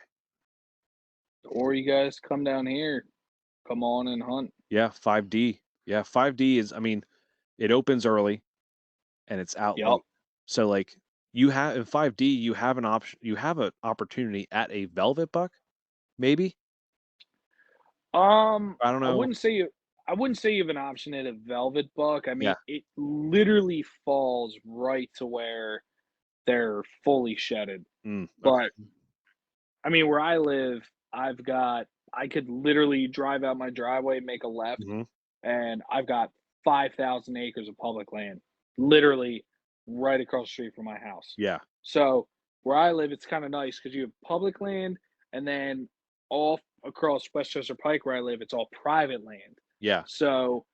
Or you guys come down here, come on and hunt.
Yeah, 5D. Yeah, 5D is, I mean, it opens early and it's out
Yep.
late. So like you have in 5D, you have an option, you have an opportunity at a velvet buck, maybe. I don't
I
know.
wouldn't say you have an option at a velvet buck. I mean,
Yeah.
it literally falls right to where they're fully shedded.
Okay.
But I mean, where I live, I could literally drive out my driveway, make a left,
Hmm.
and I've got 5,000 acres of public land, literally right across the street from my house.
Yeah.
So where I live, it's kind of nice because you have public land, and then all across Westchester Pike, where I live, it's all private land.
Yeah.
So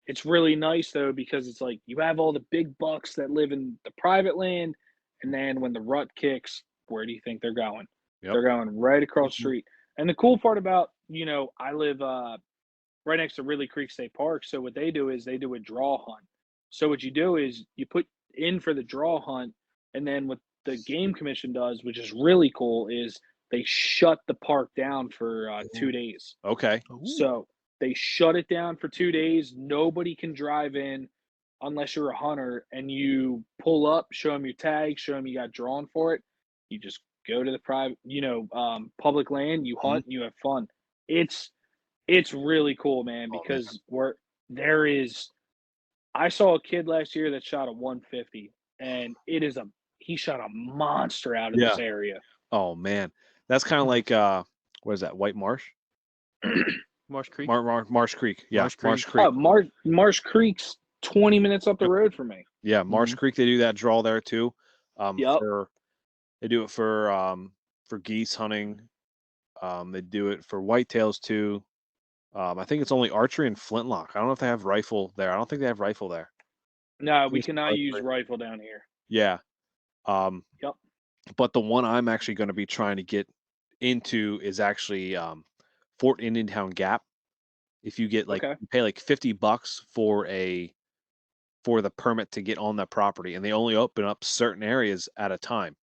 it's really nice though because it's like you have all the big bucks that live in the private land, and then when the rut kicks, where do you think they're going?
Yep.
They're going right across the
Mhm.
street. And the cool part about, I live right next to Ridley Creek State Park. So what they do is they do a draw hunt. So what you do is you put in for the draw hunt, and then what the game commission does, which is really cool, is they shut the park down for 2 days.
Okay.
Ooh.
So they shut it down for 2 days. Nobody can drive in unless you're a hunter, and you pull up, show them your tag, show them you got drawn for it. You just go to the private, public land. You
Mhm.
hunt, you have fun. It's really cool, man,
Oh man.
because where there is I saw a kid last year that shot a 150, and he shot a monster out of
Yeah.
this area.
Oh man. That's kind of like what is that? White Marsh?
Marsh Creek.
Marsh Creek. Yeah,
Marsh
Marsh
Creek.
Creek.
Marsh Creek's 20 minutes up the
Yep.
road from me.
Yeah, Marsh
Mhm.
Creek. They do that draw there too.
Yep.
They do it for geese hunting. They do it for whitetails too. I think it's only archery and flintlock. I don't know if they have rifle there. I don't think they have rifle there. I
No,
think
we
it's
cannot use
archery.
rifle down here.
Yeah. Um,
Yep.
but the one I'm actually going to be trying to get into is actually Fort Indiantown Gap. If you get like
Okay.
you pay like $50 for the permit to get on that property, and they only open up certain areas at a time.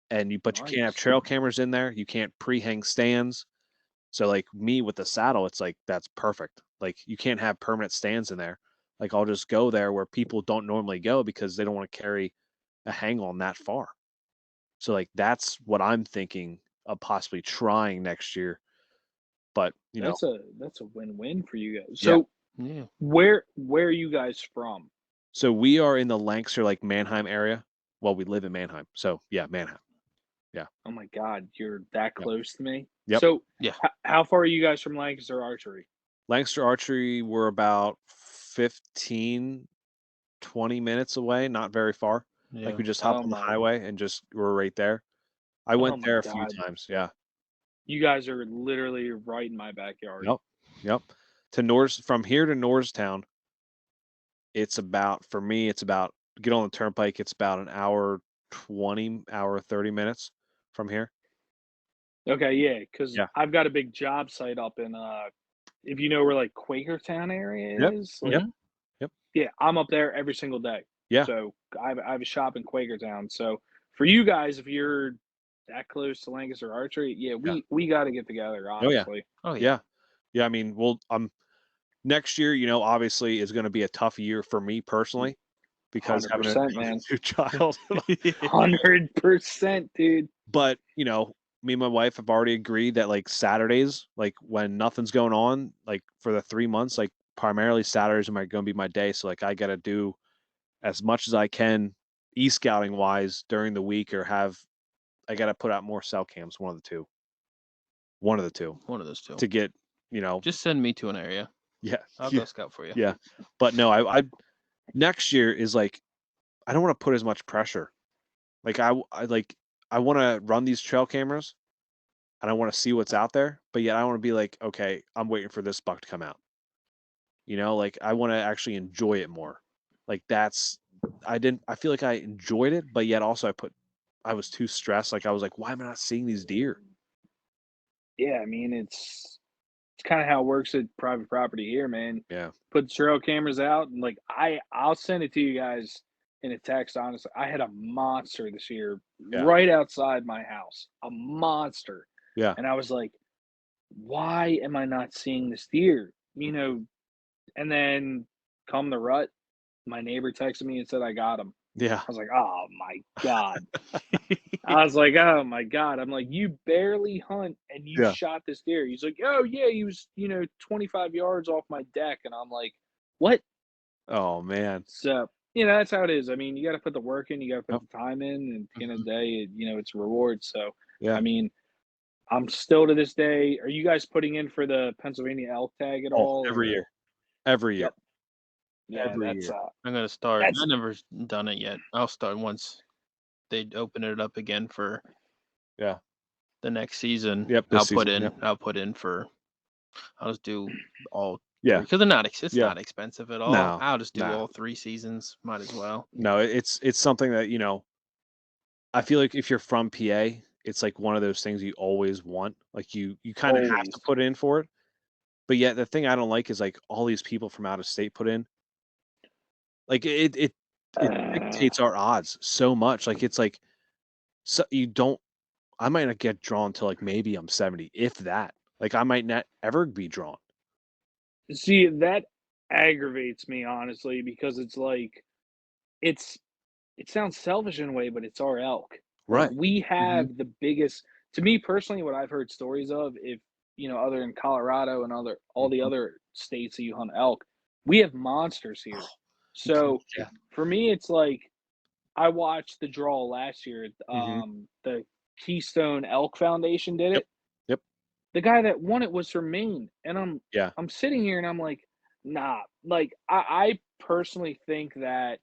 But you can't have
Nice.
trail cameras in there. You can't pre-hang stands. So like me with the saddle, it's like that's perfect. Like you can't have permanent stands in there. Like I'll just go there where people don't normally go because they don't want to carry a hang on that far. So like that's what I'm thinking of possibly trying next year. But
That's a win-win for you guys.
yeah.
So
Yeah.
where are you guys from?
So we are in the Lancaster, like Manheim area. Well, we live in Manheim. So yeah, Manheim. Yeah.
Oh my God, you're that
Yep.
close to me.
Yep.
So
Yeah.
how far are you guys from Lancaster Archery?
Lancaster Archery, we're about 15, 20 minutes away, not very far. Like
Yeah.
we just hop
Oh
on the
my,
highway and just we're right there. I
oh
went
my
there a few
God.
times. Yeah.
You guys are literally right in my backyard.
Yep. Yep. To Norse from here to Norristown, it's about for me, it's about get on the turnpike, it's about an hour 20, hour 30 minutes from here.
Okay, yeah, because
Yeah.
I've got a big job site up in if you know where like Quakertown area
Yep.
is, like
Yep.
Mhm.
Yep.
yeah, I'm up there every single day.
Yeah.
So I have a shop in Quakertown. So for you guys, if you're that close to Lancaster Archery, yeah,
Yeah.
we got to get together,
Oh yeah.
honestly.
Oh yeah.
Yeah. Yeah. I mean, next year, obviously is going to be a tough year for me personally because having a
100%, man.
new child.
100%, dude.
But, me and my wife have already agreed that like Saturdays, like when nothing's going on, like for the 3 months, like primarily Saturdays are going to be my day. So like I got to do as much as I can e-scouting wise during the week I got to put out more cell cams, one of the two,
One of those two.
to get, you know,
Just send me to an area.
yeah,
I'll
yeah,
go scout for you.
yeah. But no, I next year is like, I don't want to put as much pressure. Like I want to run these trail cameras and I want to see what's out there, but yet I want to be like, okay, I'm waiting for this buck to come out. Like I want to actually enjoy it more. Like I feel like I enjoyed it, but yet also I was too stressed. Like I was like, why am I not seeing these deer?
Yeah, I mean it's kind of how it works at private property here, man.
Yeah.
Put the trail cameras out, and like I'll send it to you guys in a text. Honestly, I had a monster this year
Yeah.
right outside my house, a monster,
Yeah.
and I was like, why am I not seeing this deer? And then come the rut, my neighbor texted me and said I got him.
Yeah.
I was like, oh my God. I was like, oh my God. I'm like, you barely hunt and you
Yeah.
shot this deer. He's like, oh yeah, he was, 25 yards off my deck. And I'm like, what?
Oh man.
So, that's how it is. I mean, you got to put the work in, you got to
Yep.
put the time in, and at the end of
Mhm.
the day, it's a reward. So,
Yeah.
I mean, I'm still to this day. Are you guys putting in for the Pennsylvania elk tag at
Oh,
all?
every
Or
year. Every year.
Yep. Yeah,
Every
that's
year.
I'm gonna start.
that's
I've never done it yet. I'll start once they open it up again for
Yeah.
the next season.
Yep.
I'll
This
put
season.
in.
Yep.
I'll put in for. I'll just do all
Yeah.
three because they're not. It's
Yeah.
not expensive at all.
No.
I'll just do
No.
all 3 seasons. Might as well.
No, it's something that, I feel like if you're from PA, it's like one of those things you always want. Like you kind of have
always.
to put in for it. But yet the thing I don't like is like all these people from out of state put in. Like it dictates our odds so much. Like it's like so I might not get drawn till like maybe I'm 70, if that. Like I might not ever be drawn.
See, that aggravates me honestly because it's like it sounds selfish in a way, but it's our elk. Like
Right.
we
Hmm.
have the biggest to me personally, what I've heard stories of, if other than Colorado and all the
Hmm.
other states that you hunt elk, we have monsters here. So
Yeah.
for me it's like I watched the draw last year.
Hmm.
The Keystone Elk Foundation did
Yep.
it.
Yep.
The guy that won it was from Maine, and
Yeah.
I'm sitting here and I'm like, nah. Like I personally think that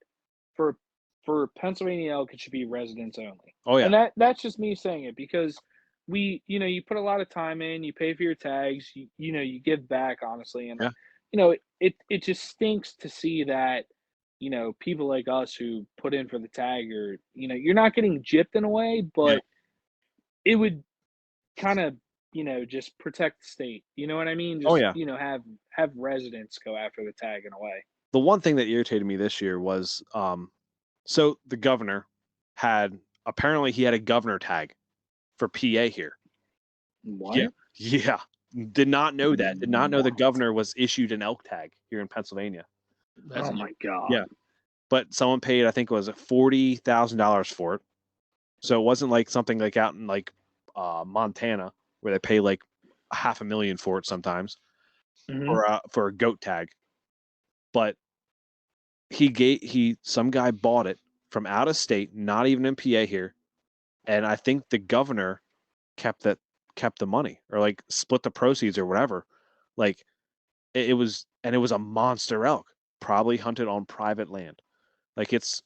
for Pennsylvania elk, it should be residents only,
Oh yeah.
and that's just me saying it because you put a lot of time in, you pay for your tags, you give back honestly, and
Yeah.
it just stinks to see that people like us who put in for the tag or you're not getting gypped in a way,
Yeah.
but it would kind of just protect the state. You know what I mean?
Oh
Just
yeah.
have residents go after the tag in a way.
The one thing that irritated me this year was so the governor apparently he had a governor tag for PA here. Yeah.
What?
Yeah. Did not know that. Did not know the
What?
governor was issued an elk tag here in Pennsylvania.
That's
Oh
new.
my god.
Yeah. But someone paid, I think it was $40,000 for it. So it wasn't like something like out in like Montana where they pay like $500,000 for it sometimes
Hmm.
for a goat tag. But some guy bought it from out of state, not even in PA here, and I think the governor kept the money or like split the proceeds or whatever. Like it was a monster elk, probably hunted on private land. Like if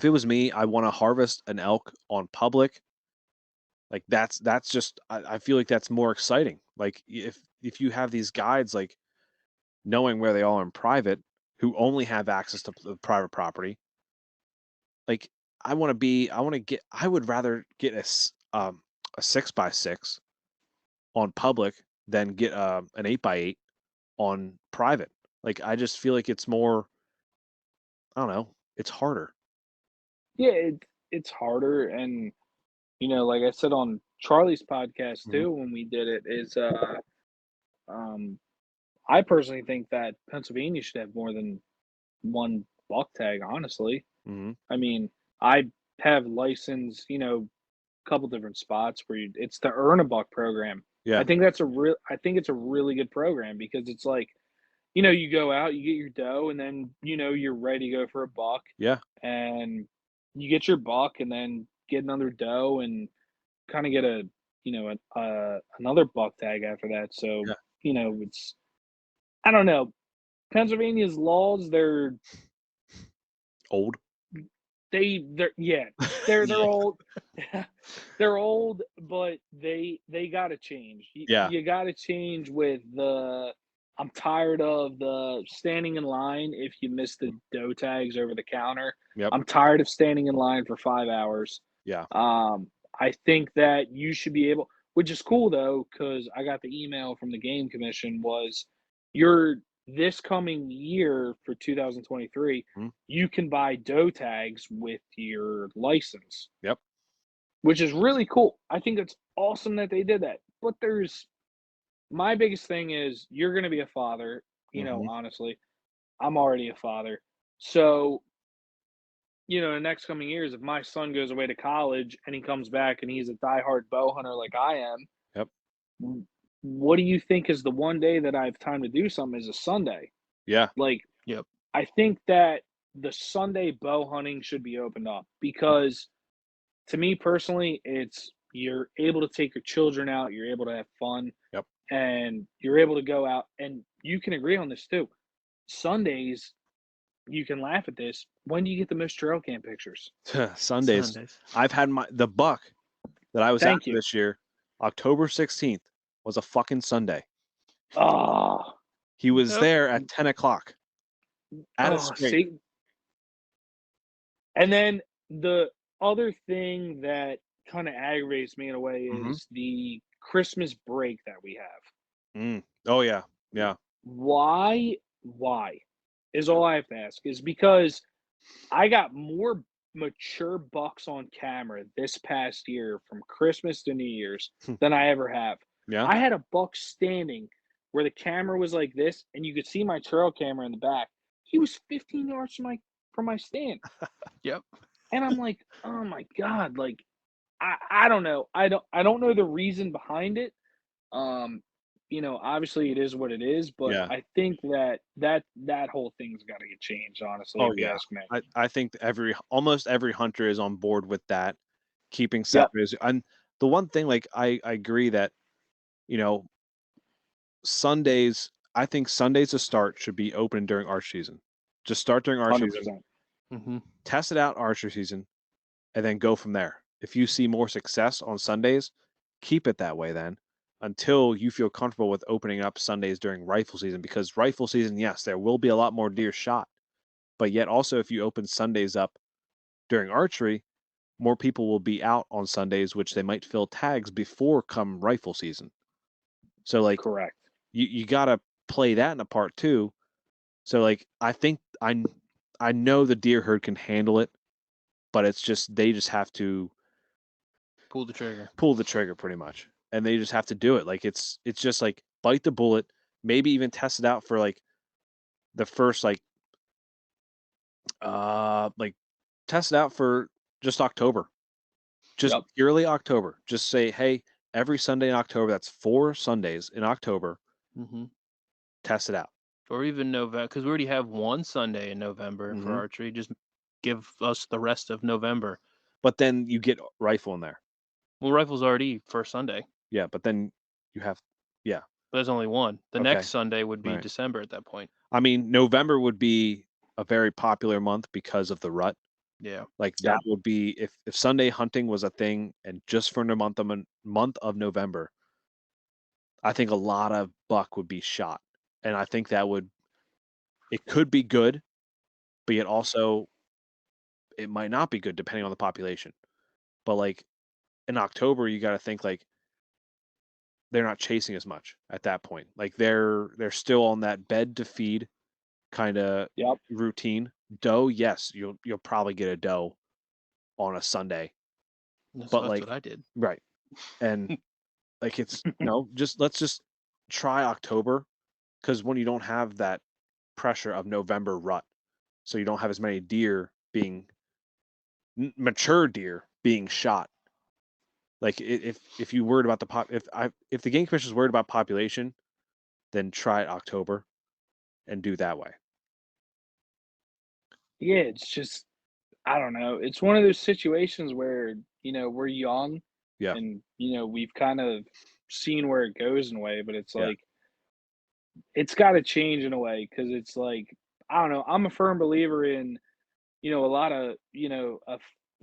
it was me, I want to harvest an elk on public. Like that's just I feel like that's more exciting. Like if you have these guides like knowing where they are in private who only have access to the private property, like I would rather get a 6x6 on public than get an 8x8 on private. Like I just feel like it's more, I don't know, it's harder.
Yeah, it's harder, and like I said on Charlie's podcast
Hmm.
too when we did it, is um I personally think that Pennsylvania should have more than one buck tag. Honestly,
Hmm.
I mean, I have license, a couple different spots where it's the Earn a Buck program.
Yeah.
I think it's a really good program because it's like, you go out, you get your dough, and then you're ready to go for a buck,
Yeah.
and you get your buck, and then get another dough, and kind of get another buck tag after that. So
Yeah.
it's I don't know. Pennsylvania's laws,
Old.
they're yeah, they're
Yeah.
old. They're old, but they gotta change.
Yeah.
You gotta change with the. I'm tired of the standing in line if you miss the dough tags over the counter.
Yep.
I'm tired of standing in line for 5 hours.
Yeah.
I think that you should be able, which is cool though, because I got the email from the game commission was, you're this coming year for 2023,
Mhm.
you can buy dough tags with your license,
Yep.
which is really cool. I think it's awesome that they did that. But my biggest thing is you're going to be a father. honestly. I'm already a father. So, the next coming years, if my son goes away to college and he comes back and he's a diehard bow hunter like I am,
Yep.
what do you think is the one day that I have time to do something is a Sunday?
Yeah.
Like,
Yep.
I think that the Sunday bow hunting should be opened up because to me personally, it's you're able to take your children out, you're able to have fun,
Yep.
and you're able to go out and you can agree on this too. Sundays, you can laugh at this. When do you get the most trail cam pictures?
Sundays. I've had the buck that I was
Thank
after
you.
this year, October 16th, was a fucking Sunday.
Oh,
He was
Yep.
there at 10 o'clock at a scrape.
see? And then the other thing that kind of aggravates me in a way is the Christmas break that we have.
Oh, yeah. Yeah.
Why is all I have to ask is because I got more mature bucks on camera this past year from Christmas to New Year's than I ever have.
Yeah.
I had a buck standing where the camera was like this and you could see my trail camera in the back. He was 15 yards from my stand.
Yep.
And I'm like, oh my God, like I don't know. I don't know the reason behind it. Obviously it is what it is, but
Yeah.
I think that whole thing's got to get changed, honestly,
Oh,
if you
yeah.
ask me.
I think almost every hunter is on board with that, keeping
Yep.
Saturdays. And the one thing, like, I agree that, Sundays, I think Sundays to start should be open during archery season. Just start during archery season,
100%.
test it out archery season, and then go from there. If you see more success on Sundays, keep it that way then until you feel comfortable with opening up Sundays during rifle season. Because rifle season, yes, there will be a lot more deer shot. But yet also if you open Sundays up during archery, more people will be out on Sundays, which they might fill tags before come rifle season. So like
Correct.
you gotta play that in a part too. So like I think I know the deer herd can handle it, but it's just they just have to
Pull the trigger.
pull the trigger pretty much. And they just have to do it. Like it's just like bite the bullet, maybe even test it out for like the first like test it out for just October. Just
Yep.
purely October. Just say, hey, every Sunday in October, that's 4 Sundays in October, test it out.
Or even November, because we already have one Sunday in November for archery. Just give us the rest of November.
But then you get rifle in there.
Well, rifle's already first Sunday.
Yeah, but then you have,
But there's only one. The
Okay.
next Sunday would be
Right.
December at that point.
I mean, November would be a very popular month because of the rut.
Yeah.
Like that would be if Sunday hunting was a thing and just for the month of November, I think a lot of buck would be shot. And I think it could be good, but yet also it might not be good depending on the population. But like in October, you got to think like they're not chasing as much at that point. Like they're still on that bed to feed kind of routine. Doe, yes, you'll probably get a doe on a Sunday.
That's
But like
what I did.
right. And like it's let's just try October because when you don't have that pressure of November rut, so you don't have as many deer being mature deer being shot. Like if you worried about if the game commission is worried about population, then try it October and do that way.
Yeah, it's just I don't know. It's one of those situations where, we're young
Yeah.
and, we've kind of seen where it goes in a way, but it's
Yeah.
like it's got to change in a way because it's like I don't know. I'm a firm believer in, a lot of,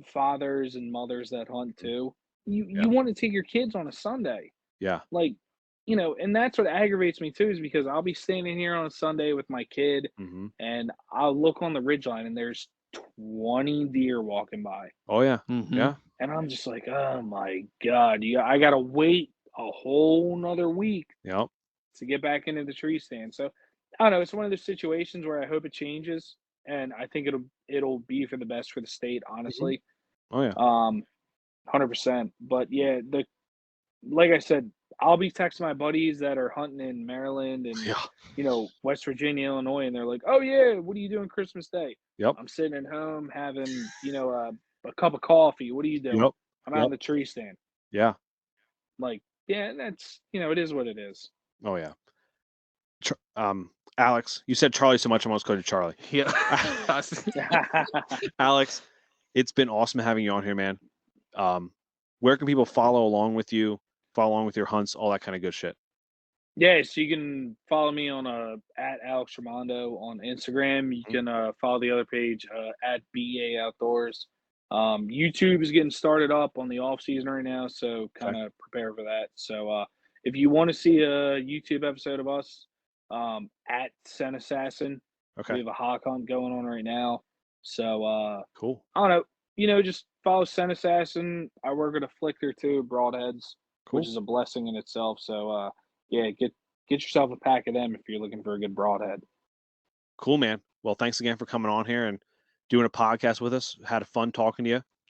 fathers and mothers that hunt too. You want to take your kids on a Sunday.
Yeah.
Like, and that's what aggravates me too, is because I'll be standing here on a Sunday with my kid and I'll look on the ridgeline and there's 20 deer walking by.
Oh yeah. Yeah.
And I'm just like, oh my God, I gotta wait a whole nother week
Yep.
to get back into the tree stand. So I don't know, it's one of those situations where I hope it changes and I think it'll be for the best for the state, honestly.
Oh yeah.
100%. But yeah, like I said, I'll be texting my buddies that are hunting in Maryland and
Yeah.
West Virginia, Illinois, and they're like, "Oh yeah, what are you doing Christmas Day?"
Yep.
I'm sitting at home having a cup of coffee. What are you doing?
Yep.
I'm out in the tree stand.
Yeah.
Like, yeah, that's it is what it is.
Oh yeah. Alex, you said Charlie so much, I almost called you Charlie.
Yeah.
Alex, it's been awesome having you on here, man. Where can people follow along with you, follow along with your hunts, all that kind of good shit?
Yeah, so you can follow me on at Alex Ramondo on Instagram. You can follow the other page at BA Outdoors. YouTube is getting started up on the off season right now, so kind of prepare for that. So if you want to see a YouTube episode of us, at Scent Assassin, we have a hawk hunt going on right now. So
cool.
I don't know, just follow Scent Assassin. I work at a flicker too, broadheads, which is a blessing in itself. So yeah, get yourself a pack of them if you're looking for a good broadhead.
Cool, man. Well, thanks again for coming on here and doing a podcast with us. Had fun talking to you.